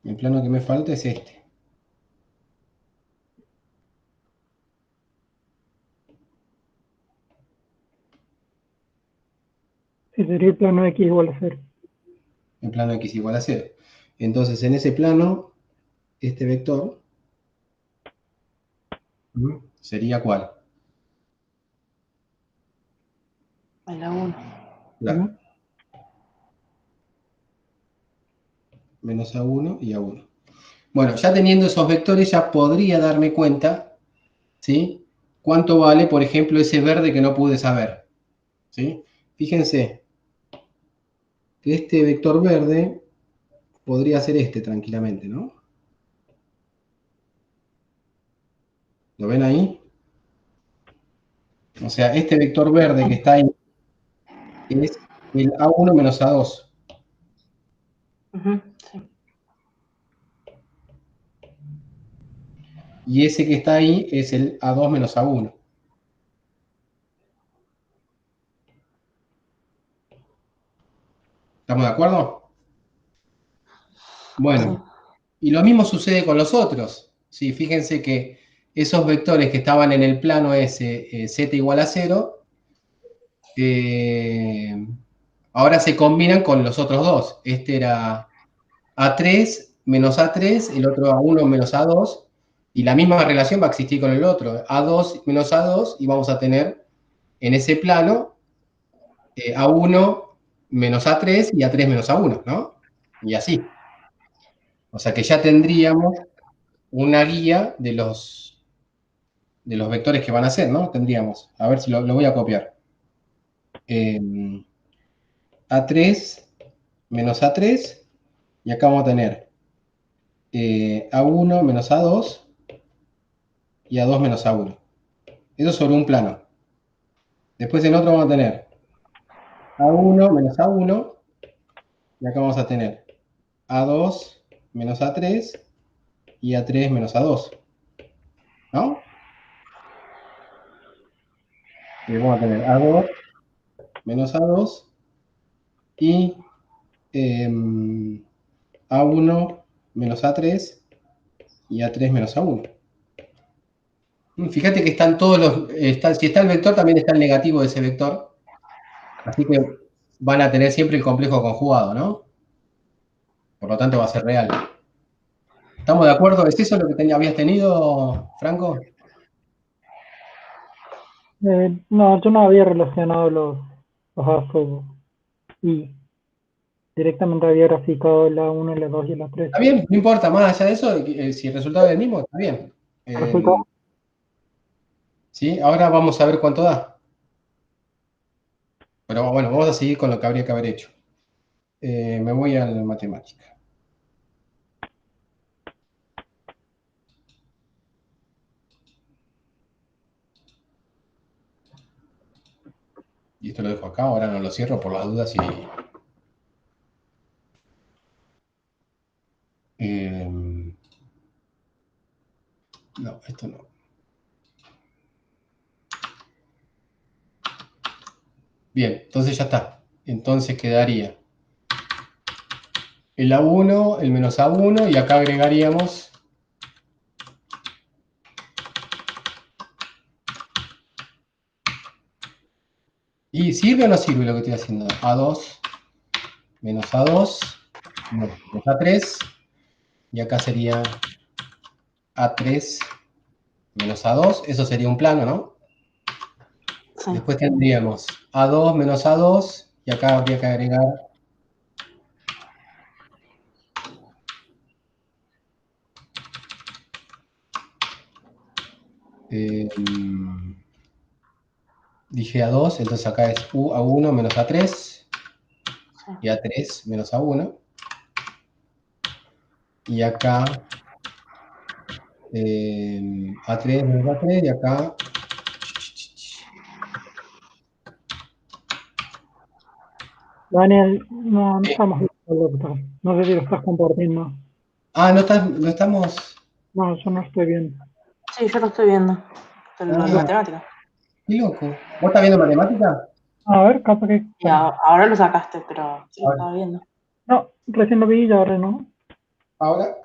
El plano que me falta es este. Sí, sería el plano X igual a 0. El plano x igual a 0. Entonces, en ese plano, este vector sería ¿cuál? En la 1. Claro. Menos A1 y A1. Bueno, ya teniendo esos vectores, ya podría darme cuenta, ¿sí? Cuánto vale, por ejemplo, ese verde que no pude saber, ¿sí? Fíjense que este vector verde podría ser este tranquilamente, ¿no? ¿Lo ven ahí? O sea, este vector verde que está ahí es el A1 menos A2. Sí. Y ese que está ahí es el A2 menos A1. ¿Estamos de acuerdo? Sí. Bueno, y lo mismo sucede con los otros. Sí, fíjense que esos vectores que estaban en el plano S, z igual a 0, ahora se combinan con los otros dos. Este era A3 menos A3, el otro A1 menos A2, y la misma relación va a existir con el otro. A2 menos A2, y vamos a tener en ese plano A1 menos A3 y A3 menos A1, ¿no? Y así. O sea que ya tendríamos una guía de los vectores que van a ser, ¿no? Tendríamos. A ver si lo voy a copiar. A3 menos A3, y acá vamos a tener A1 menos A2 y A2 menos A1. Eso sobre un plano. Después en otro vamos a tener A1 menos A1, y acá vamos a tener A2 menos A3 y A3 menos A2, ¿no? Y vamos a tener A2 menos A2 y A1 menos A3 y A3 menos A1. Fíjate que están todos los. Si está el vector, también está el negativo de ese vector. Así que van a tener siempre el complejo conjugado, ¿no? Por lo tanto, va a ser real. ¿Estamos de acuerdo? ¿Es eso lo que habías tenido, Franco? No, yo no había relacionado los ASO y directamente había graficado la 1, la 2 y la 3. Está bien, no importa, más allá de eso, si el resultado es el mismo, está bien. Perfecto. ¿Sí? Ahora vamos a ver cuánto da. Pero bueno, vamos a seguir con lo que habría que haber hecho. Me voy a la matemática. Y esto lo dejo acá, ahora no lo cierro por las dudas y. No, esto no. Bien, entonces ya está. Entonces quedaría el A1, el menos A1, y acá agregaríamos ¿y sirve o no sirve lo que estoy haciendo? A2 menos A2 menos A3, y acá sería A3 menos A2, eso sería un plano, ¿no? Sí. Después tendríamos A2 menos A2, y acá habría que agregar dije A2, entonces acá es A1 menos A3, Sí. y A3 menos A1, y acá A3 menos A3, y acá Daniel, no estamos viendo lo que estás. No sé si lo estás compartiendo. no estamos. No, yo no estoy bien. Sí, yo lo estoy viendo. Lo de Ah, matemática. qué loco. ¿Vos estás viendo matemática? A ver, capaz que. Y ahora lo sacaste, pero sí lo Ahora, estaba viendo. No, recién lo vi y ahora no. ahora,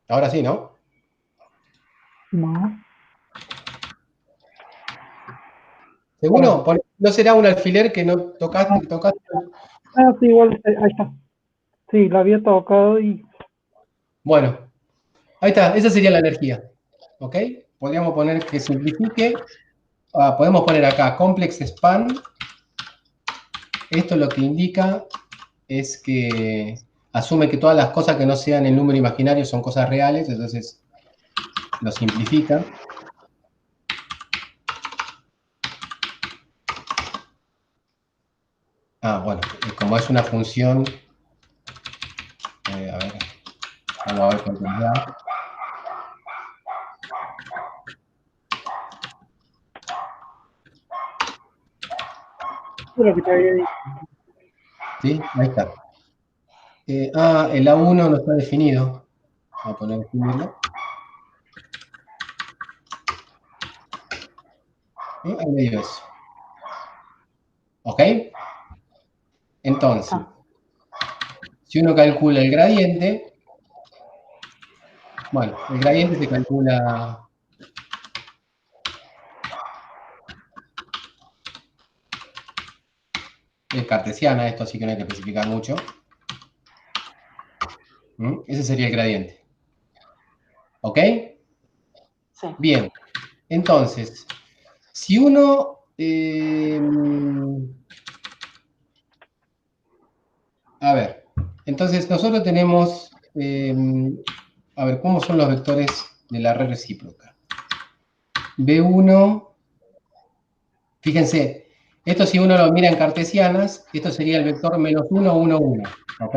ahora sí, ¿no? No. Ahora sí. ¿Seguro? ¿No será un alfiler que no No. tocaste? Ah, sí, igual, ahí está. Sí, la había tocado y. Bueno, ahí está, esa sería la energía. ¿Ok? Podríamos poner que simplifique. Podemos poner acá complex span. Esto lo que indica es que asume que todas las cosas que no sean el número imaginario son cosas reales, entonces lo simplifica. Bueno, como es una función, a ver, vamos a ver cuánto nos da. Es lo que te había dicho. ¿Sí? Ahí está. El A1 no está definido. Vamos a poner definirlo. Ahí medio eso. ¿Ok? Entonces, Está. si uno calcula el gradiente, bueno, el gradiente se calcula en cartesiana, esto sí que no hay que especificar mucho. Ese sería el gradiente. ¿Ok? Sí. Bien. Entonces, si uno... a ver, entonces nosotros tenemos... a ver, ¿cómo son los vectores de la red recíproca? B1, fíjense, esto si uno lo mira en cartesianas, esto sería el vector menos 1, 1, 1, ¿ok?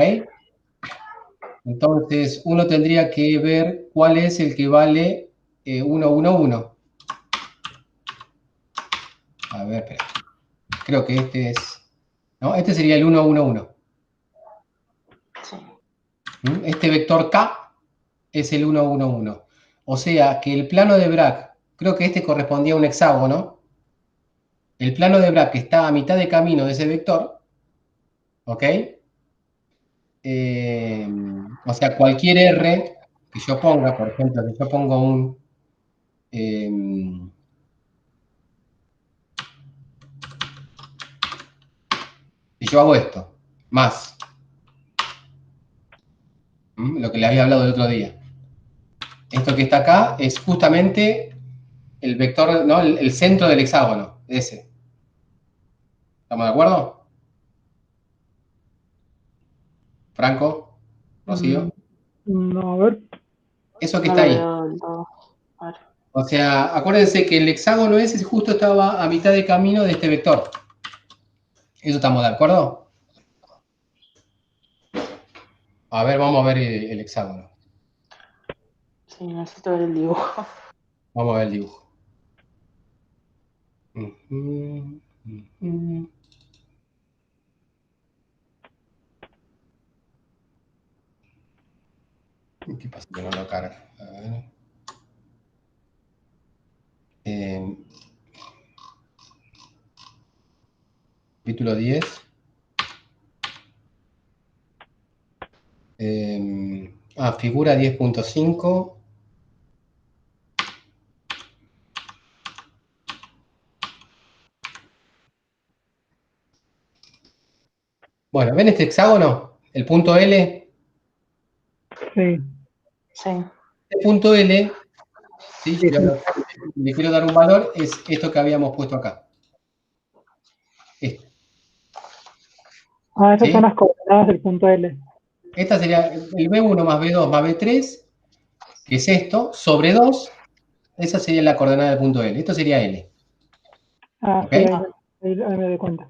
Entonces, uno tendría que ver cuál es el que vale 1, 1, 1. A ver, espera. Creo que este es... ¿no? Este sería el 1, 1, 1. Sí. Este vector K es el 1, 1, 1. O sea, que el plano de Bragg, creo que este correspondía a un hexágono. El plano de Bragg está a mitad de camino de ese vector, ¿ok? O sea, cualquier R que yo ponga, por ejemplo, si yo pongo un... si yo hago esto, más lo que les había hablado el otro día. Esto que está acá es justamente el vector, ¿no? El centro del hexágono, ese. ¿Estamos de acuerdo? Franco, Mm, Rocío. no, a ver. Eso que No está lo ahí. veo del todo. A ver. O sea, acuérdense que el hexágono ese justo estaba a mitad de camino de este vector. ¿Eso estamos de acuerdo? A ver, vamos a ver el hexágono. Sí, necesito ver el dibujo. Vamos a ver el dibujo. Ujú, ujú. ¿Qué pasa que no lo carga? A ver. Capítulo 10. figura 10.5. Bueno, ¿ven este hexágono? El punto L. Sí. Sí. El punto L, ¿sí? Sí, Yo sí. le quiero dar un valor, es esto que habíamos puesto acá. Esto, Esas ¿sí? son las coordenadas del punto L. Esta sería el B1 más B2 más B3, que es esto, sobre 2. Esa sería la coordenada del punto L. Esto sería L. ¿Ok? Sí, ahí me doy cuenta.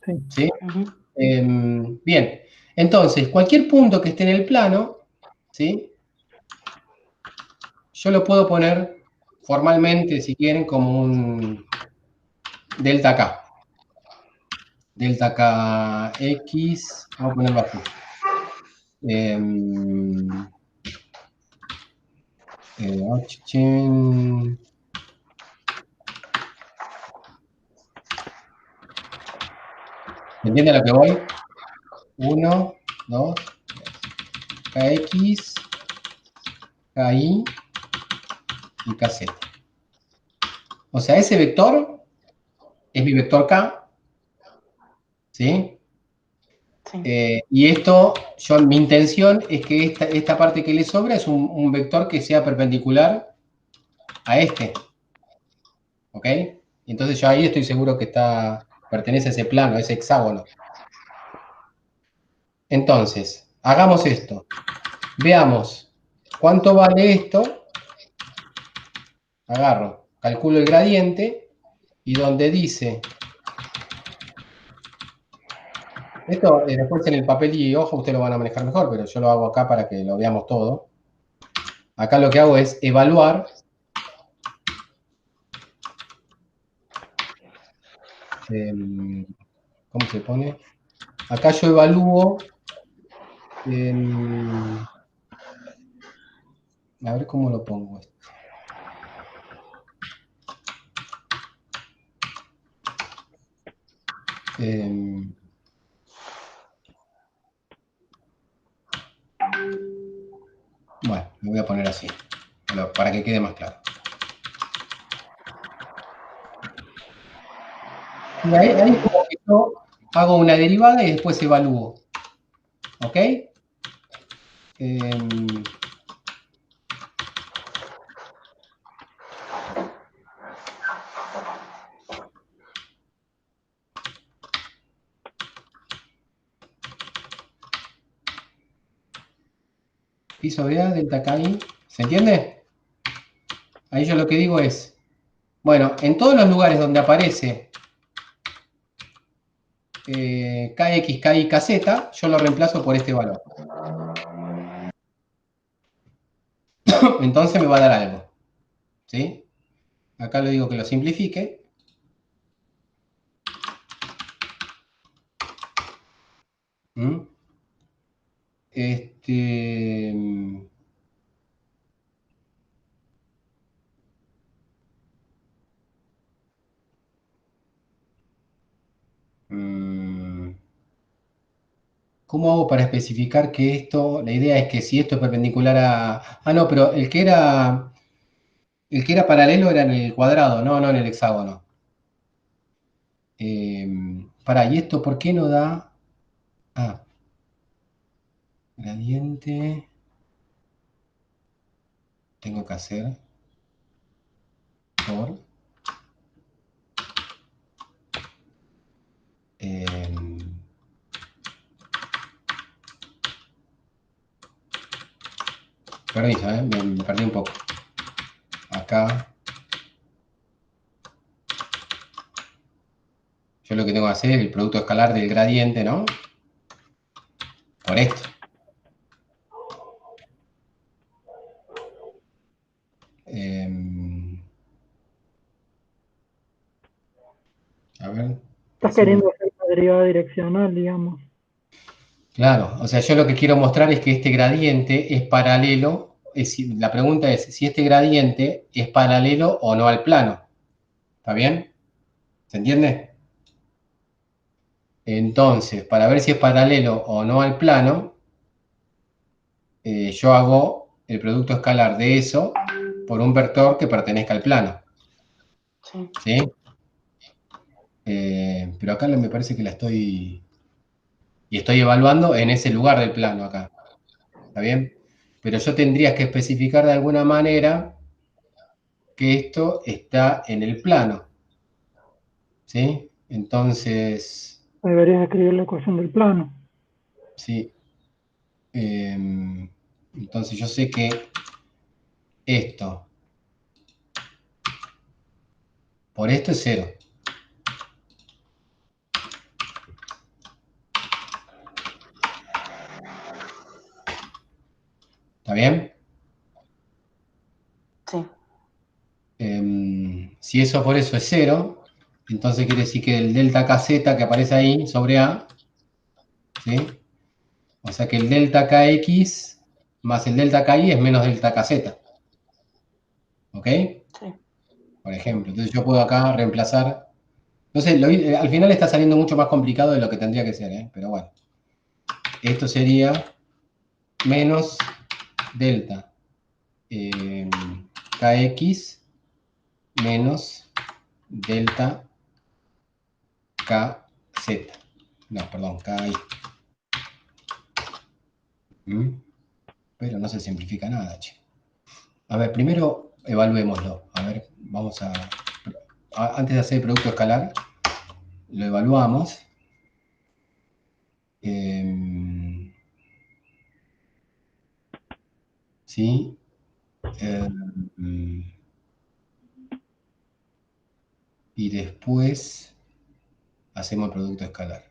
Sí. ¿Sí? Ujú. Bien. Entonces, cualquier punto que esté en el plano, ¿sí? Yo lo puedo poner formalmente, si quieren, como un delta K. Delta K X, vamos a ponerlo así. ¿Me entienden a lo que voy? 1, 2, KX, KI y KZ. O sea, ese vector es mi vector K, ¿sí? Sí. Y esto, mi intención es que esta parte que le sobra es un vector que sea perpendicular a este, ¿ok? Y entonces yo ahí estoy seguro que pertenece a ese plano, a ese hexágono. Entonces, hagamos esto. Veamos cuánto vale esto. Agarro, calculo el gradiente y donde dice... Esto después en el papel y hoja ustedes lo van a manejar mejor, pero yo lo hago acá para que lo veamos todo. Acá lo que hago es evaluar. ¿Cómo se pone? Acá yo evalúo. A ver cómo lo pongo esto. Bueno, lo voy a poner así, para que quede más claro. Y ahí como que yo hago una derivada y después evalúo. ¿Ok? Pi sobre A, delta KI. ¿Se entiende? Ahí yo lo que digo es, bueno, en todos los lugares donde aparece KX, KY, KZ, yo lo reemplazo por este valor. Entonces me va a dar algo. ¿Sí? Acá le digo que lo simplifique. ¿Mm? ¿Cómo hago para especificar que esto, la idea es que si esto es perpendicular a... no, pero el que era paralelo era en el cuadrado, no en el hexágono. ¿Y esto por qué no da? Gradiente. Tengo que hacer por... permiso, me perdí un poco. Acá. Yo lo que tengo que hacer es el producto escalar del gradiente, ¿no? Por esto. A ver. Estás queriendo hacer la derivada direccional, digamos. Claro, o sea, yo lo que quiero mostrar es que este gradiente es paralelo. La pregunta es si este gradiente es paralelo o no al plano. ¿Está bien? ¿Se entiende? Entonces, para ver si es paralelo o no al plano, yo hago el producto escalar de eso por un vector que pertenezca al plano. Sí. ¿Sí? Pero acá me parece que la estoy... Y estoy evaluando en ese lugar del plano acá. ¿Está bien? Pero yo tendría que especificar de alguna manera que esto está en el plano. ¿Sí? Entonces... Deberías escribir la ecuación del plano. Sí. Entonces yo sé que esto por esto es 0. ¿Está bien? Sí. Si eso por eso es 0, entonces quiere decir que el delta kz que aparece ahí sobre A, ¿sí? O sea que el delta kx más el delta ky es menos delta kz. ¿Ok? Sí. Por ejemplo. Entonces yo puedo acá reemplazar... No sé, al final está saliendo mucho más complicado de lo que tendría que ser, ¿eh? Pero bueno. Esto sería menos delta kx menos delta kz. No, perdón, ky. Pero no se simplifica nada, che. A ver, primero evaluémoslo. A ver, vamos a... Antes de hacer el producto escalar, lo evaluamos. ¿Sí? Y después hacemos el producto escalar.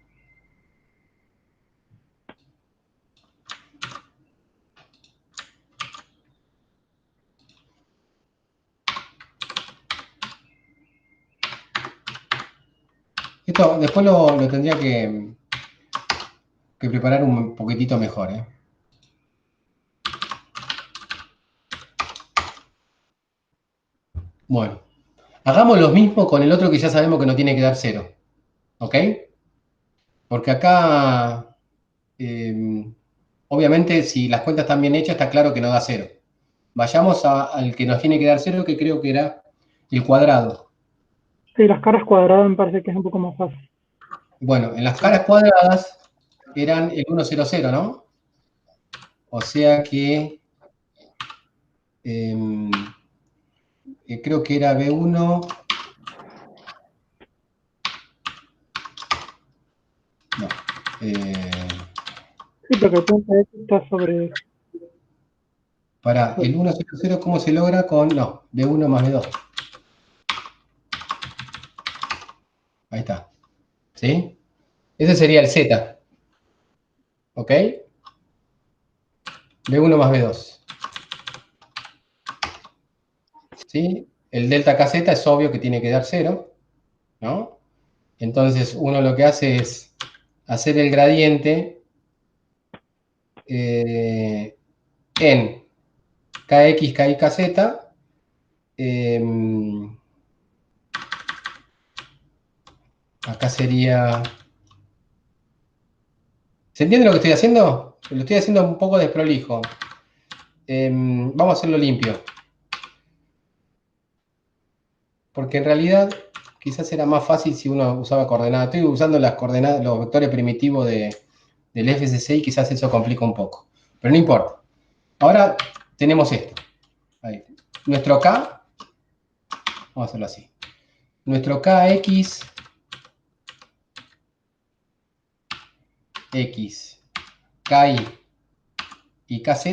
Esto después lo tendría que preparar un poquitito mejor, ¿eh? Bueno, hagamos lo mismo con el otro que ya sabemos que no tiene que dar 0. ¿Ok? Porque acá, obviamente, si las cuentas están bien hechas, está claro que no da 0. Vayamos al que nos tiene que dar 0, que creo que era el cuadrado. Sí, las caras cuadradas me parece que es un poco más fácil. Bueno, en las caras cuadradas eran el 1, 0, 0, ¿no? O sea que creo que era B1. No. Sí, porque el punto X está sobre... Para el 1, 0, 0, ¿cómo se logra? Con, no, B1 más B2. Ahí está. ¿Sí? Ese sería el Z. ¿Ok? B1 más B2. ¿Sí? El delta kz es obvio que tiene que dar 0, ¿no? Entonces uno lo que hace es hacer el gradiente en kx, ky, kz. Acá sería... ¿Se entiende lo que estoy haciendo? Lo estoy haciendo un poco desprolijo. Vamos a hacerlo limpio. Porque en realidad quizás era más fácil si uno usaba coordenadas. Estoy usando las coordenadas, los vectores primitivos del FSC y quizás eso complica un poco. Pero no importa. Ahora tenemos esto. Ahí. Nuestro K, vamos a hacerlo así. Nuestro KX, X, KY y KZ,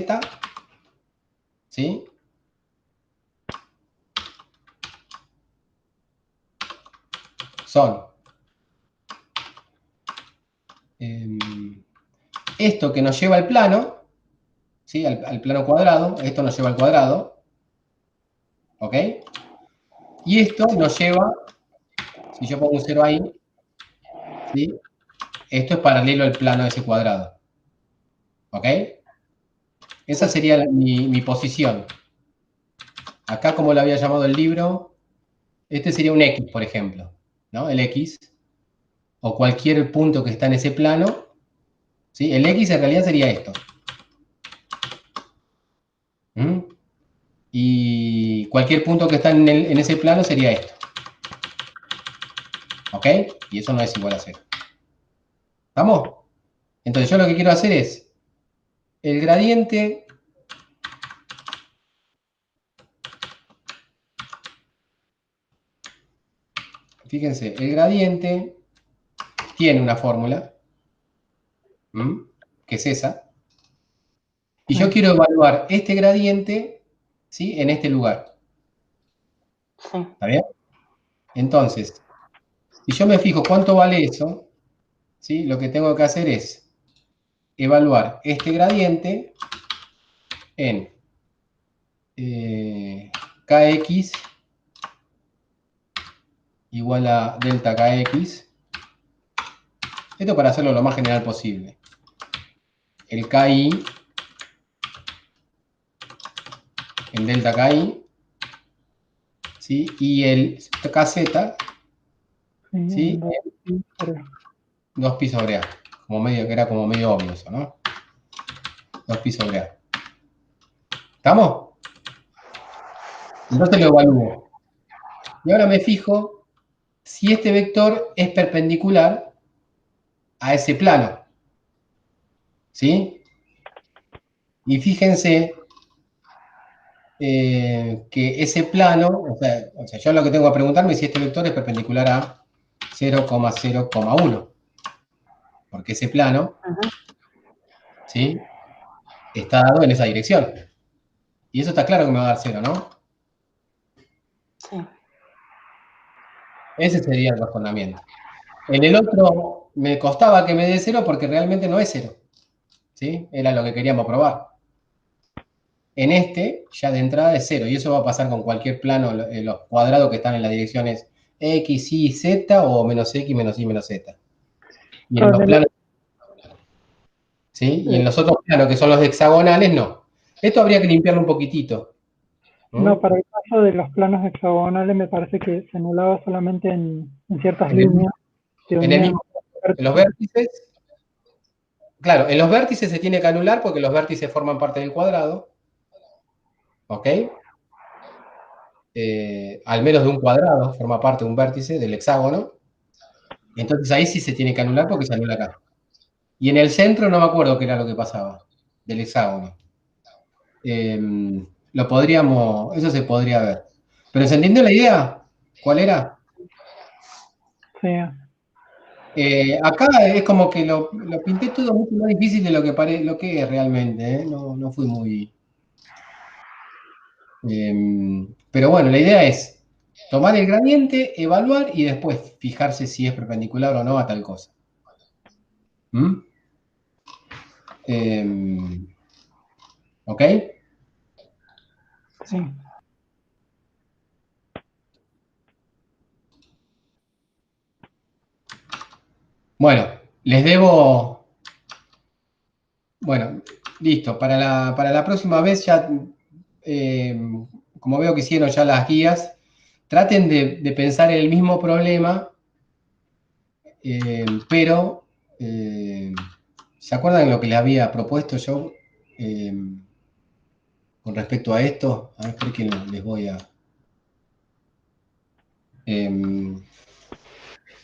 ¿sí? Son esto que nos lleva al plano, ¿sí? Al plano cuadrado, esto nos lleva al cuadrado, ¿ok? Y esto nos lleva, si yo pongo un 0 ahí, ¿sí? Esto es paralelo al plano de ese cuadrado, ¿ok? Esa sería mi posición. Acá, como lo había llamado el libro, este sería un X, por ejemplo, ¿no? El X, o cualquier punto que está en ese plano, ¿sí? El X en realidad sería esto. ¿Mm? Y cualquier punto que está en ese plano sería esto. ¿Ok? Y eso no es igual a 0. ¿Estamos? Entonces yo lo que quiero hacer es el gradiente fíjense, el gradiente tiene una fórmula, que es esa, y yo quiero evaluar este gradiente, ¿sí?, en este lugar. Sí. ¿Está bien? Entonces, si yo me fijo cuánto vale eso, ¿sí?, lo que tengo que hacer es evaluar este gradiente en kx igual a delta kx. Esto para hacerlo lo más general posible. El ki en delta ki, ¿sí?, y el kz, ¿sí?, 2pi sobre a. Como medio, que era como medio obvio eso, ¿no? 2pi sobre a. ¿Estamos? Entonces lo evalúo. Y ahora me fijo si este vector es perpendicular a ese plano. ¿Sí? Y fíjense que ese plano, o sea, yo lo que tengo que preguntarme es si este vector es perpendicular a 0,0,1. Porque ese plano, ¿sí?, está dado en esa dirección. Y eso está claro que me va a dar 0, ¿no? Sí. Ese sería el razonamiento. En el otro me costaba que me dé 0 porque realmente no es 0. ¿Sí? Era lo que queríamos probar. En este, ya de entrada es 0, y eso va a pasar con cualquier plano, los cuadrados que están en las direcciones x, y, z, o menos x, menos y, menos z. Y en los planos, ¿sí?, y en los otros planos, que son los hexagonales, no. Esto habría que limpiarlo un poquitito. No, para el caso de los planos hexagonales me parece que se anulaba solamente en ciertas líneas que En el unían mismo, en los vértices, claro, en los vértices se tiene que anular porque los vértices forman parte del cuadrado. ¿Ok? Al menos de un cuadrado forma parte de un vértice del hexágono. Entonces ahí sí se tiene que anular porque se anula acá. Y en el centro no me acuerdo qué era lo que pasaba del hexágono. Lo podríamos, eso se podría ver. ¿Pero se entendió la idea? ¿Cuál era? Sí. Acá es como que lo pinté todo mucho más difícil de lo que es realmente. No fui muy... pero bueno, la idea es tomar el gradiente, evaluar y después fijarse si es perpendicular o no a tal cosa. ¿Ok? Sí. Bueno, les debo... Bueno, listo. Para la próxima vez ya, como veo que hicieron ya las guías, traten de pensar en el mismo problema, pero ¿se acuerdan lo que les había propuesto yo con respecto a esto? A ver, creo que les voy a...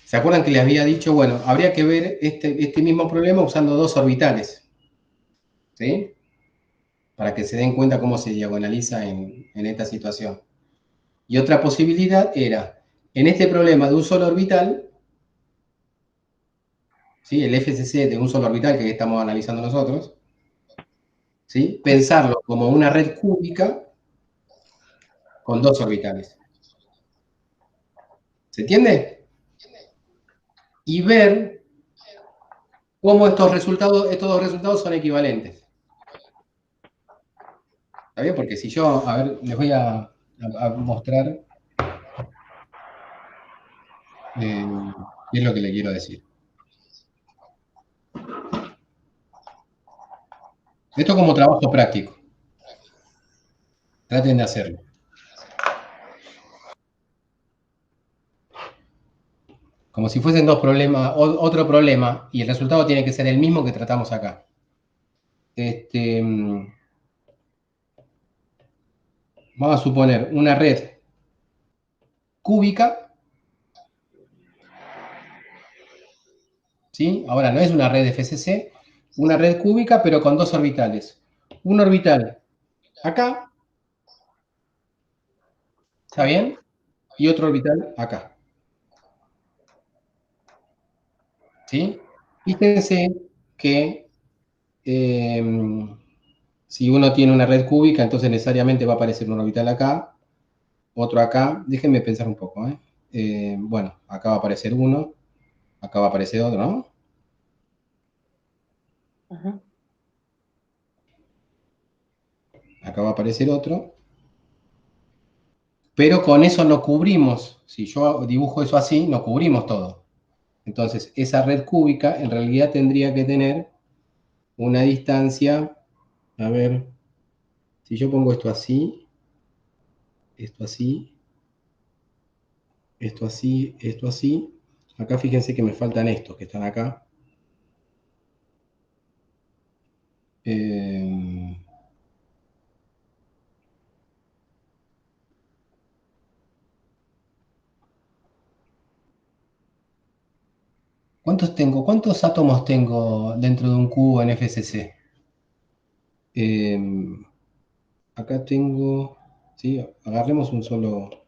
¿se acuerdan que les había dicho, bueno, habría que ver este mismo problema usando dos orbitales? ¿Sí? Para que se den cuenta cómo se diagonaliza en esta situación. Y otra posibilidad era, en este problema de un solo orbital, ¿sí?, el FCC de un solo orbital que estamos analizando nosotros, ¿sí?, pensarlo como una red cúbica con dos orbitales. ¿Se entiende? Y ver cómo estos dos resultados son equivalentes. ¿Está bien? Porque si yo, a ver, les voy a mostrar qué es lo que le quiero decir. Esto como trabajo práctico. Traten de hacerlo. Como si fuesen dos problemas, otro problema, y el resultado tiene que ser el mismo que tratamos acá. vamos a suponer una red cúbica, ¿sí? Ahora no es una red FCC, una red cúbica, pero con dos orbitales. Un orbital acá, ¿está bien? Y otro orbital acá. ¿Sí? Fíjense que si uno tiene una red cúbica, entonces necesariamente va a aparecer un orbital acá, otro acá. Déjenme pensar un poco, ¿eh? Bueno, acá va a aparecer uno, acá va a aparecer otro, ¿no? Ujú. Acá va a aparecer otro. Pero con eso no cubrimos. Si yo dibujo eso así, no cubrimos todo. Entonces, esa red cúbica en realidad tendría que tener una distancia, a ver, si yo pongo esto así, esto así, esto así, esto así, acá fíjense que me faltan estos que están acá. Eh, ¿Cuántos tengo? ¿Cuántos átomos tengo dentro de un cubo en FCC? Eh, Acá tengo, ¿sí? Agarremos un solo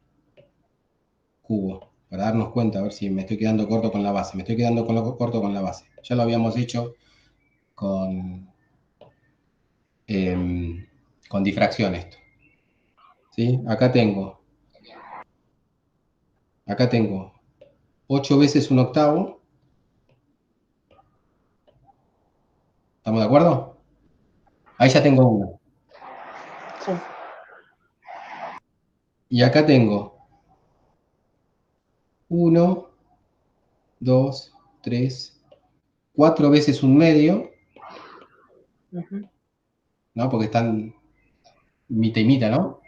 cubo para darnos cuenta, a ver si me estoy quedando corto con la base. Me estoy quedando corto con la base. Ya lo habíamos hecho con, con difracción esto. ¿Sí? Acá tengo 8 veces un octavo. ¿Estamos de acuerdo? Ahí ya tengo uno. Sí. Y acá tengo 1, 2, 3, 4 veces un medio, Ujú. ¿no? Porque están mitad y mitad, ¿no?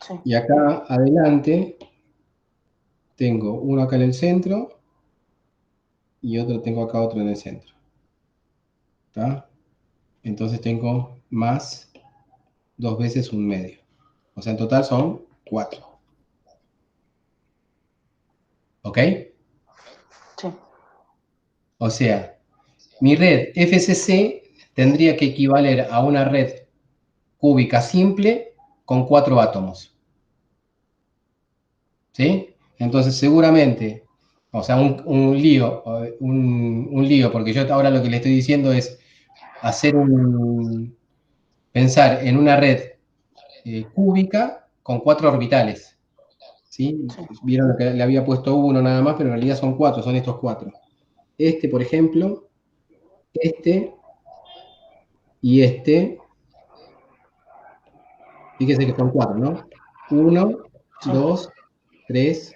Sí. Y acá adelante tengo uno acá en el centro y otro tengo acá otro en el centro. ¿Está? Entonces tengo más 2 veces un medio. O sea, en total son 4. ¿Ok? Sí. O sea, mi red FCC tendría que equivaler a una red cúbica simple con 4 átomos. ¿Sí? Entonces, seguramente, o sea, un lío, un lío, porque yo ahora lo que le estoy diciendo es hacer pensar en una red cúbica con 4 orbitales. ¿Sí? Sí. Vieron que le había puesto uno nada más, pero en realidad son 4, son estos 4. Este, por ejemplo, este y este, fíjense que son 4, ¿no? 1, Sí. 2, 3,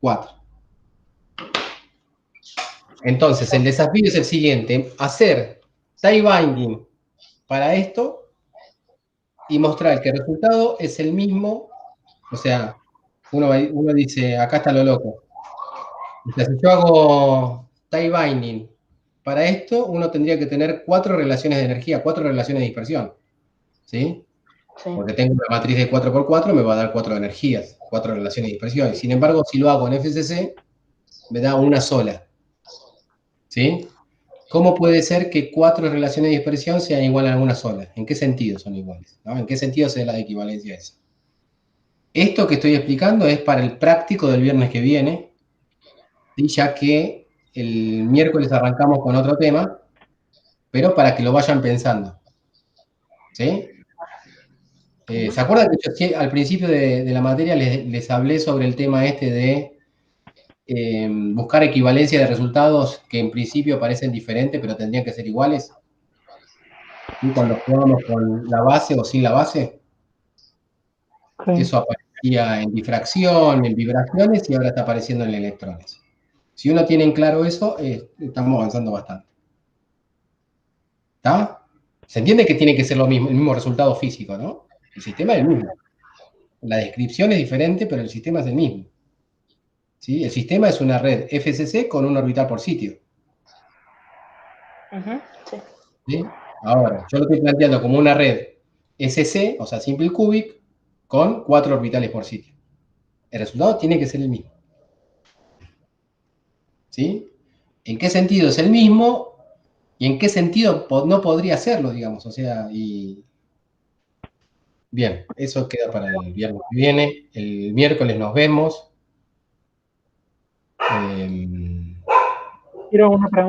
4. Entonces, el desafío es el siguiente, hacer tie binding para esto y mostrar que el resultado es el mismo, o sea, uno dice, acá está lo loco. O sea, si yo hago tie binding para esto, uno tendría que tener 4 relaciones de energía, 4 relaciones de dispersión, ¿sí? Sí. Porque tengo una matriz de 4×4, me va a dar 4 energías, 4 relaciones de dispersión. Sin embargo, si lo hago en FCC, me da una sola, ¿sí? ¿Cómo puede ser que 4 relaciones de dispersión sean iguales a una sola? ¿En qué sentido son iguales? ¿No? ¿En qué sentido se da la equivalencia esa? Esto que estoy explicando es para el práctico del viernes que viene, ¿sí? Ya que el miércoles arrancamos con otro tema, pero para que lo vayan pensando, ¿sí? ¿Se acuerdan que yo al principio de la materia les hablé sobre el tema este de buscar equivalencia de resultados que en principio parecen diferentes, pero tendrían que ser iguales? ¿Sí? Cuando jugamos con la base o sin la base, Sí. eso aparecía en difracción, en vibraciones y ahora está apareciendo en electrones. Si uno tiene en claro eso, estamos avanzando bastante. ¿Está? Se entiende que tiene que ser lo mismo, el mismo resultado físico, ¿no? El sistema es el mismo. La descripción es diferente, pero el sistema es el mismo. ¿Sí? El sistema es una red FCC con un orbital por sitio. Ujú. Sí. ¿Sí? Ahora, yo lo estoy planteando como una red SC, o sea, Simple Cubic, con 4 orbitales por sitio. El resultado tiene que ser el mismo. ¿Sí? ¿En qué sentido es el mismo? ¿Y en qué sentido no podría serlo, digamos? O sea, y... Bien, eso queda para el viernes que viene. El miércoles nos vemos. Quiero una pregunta.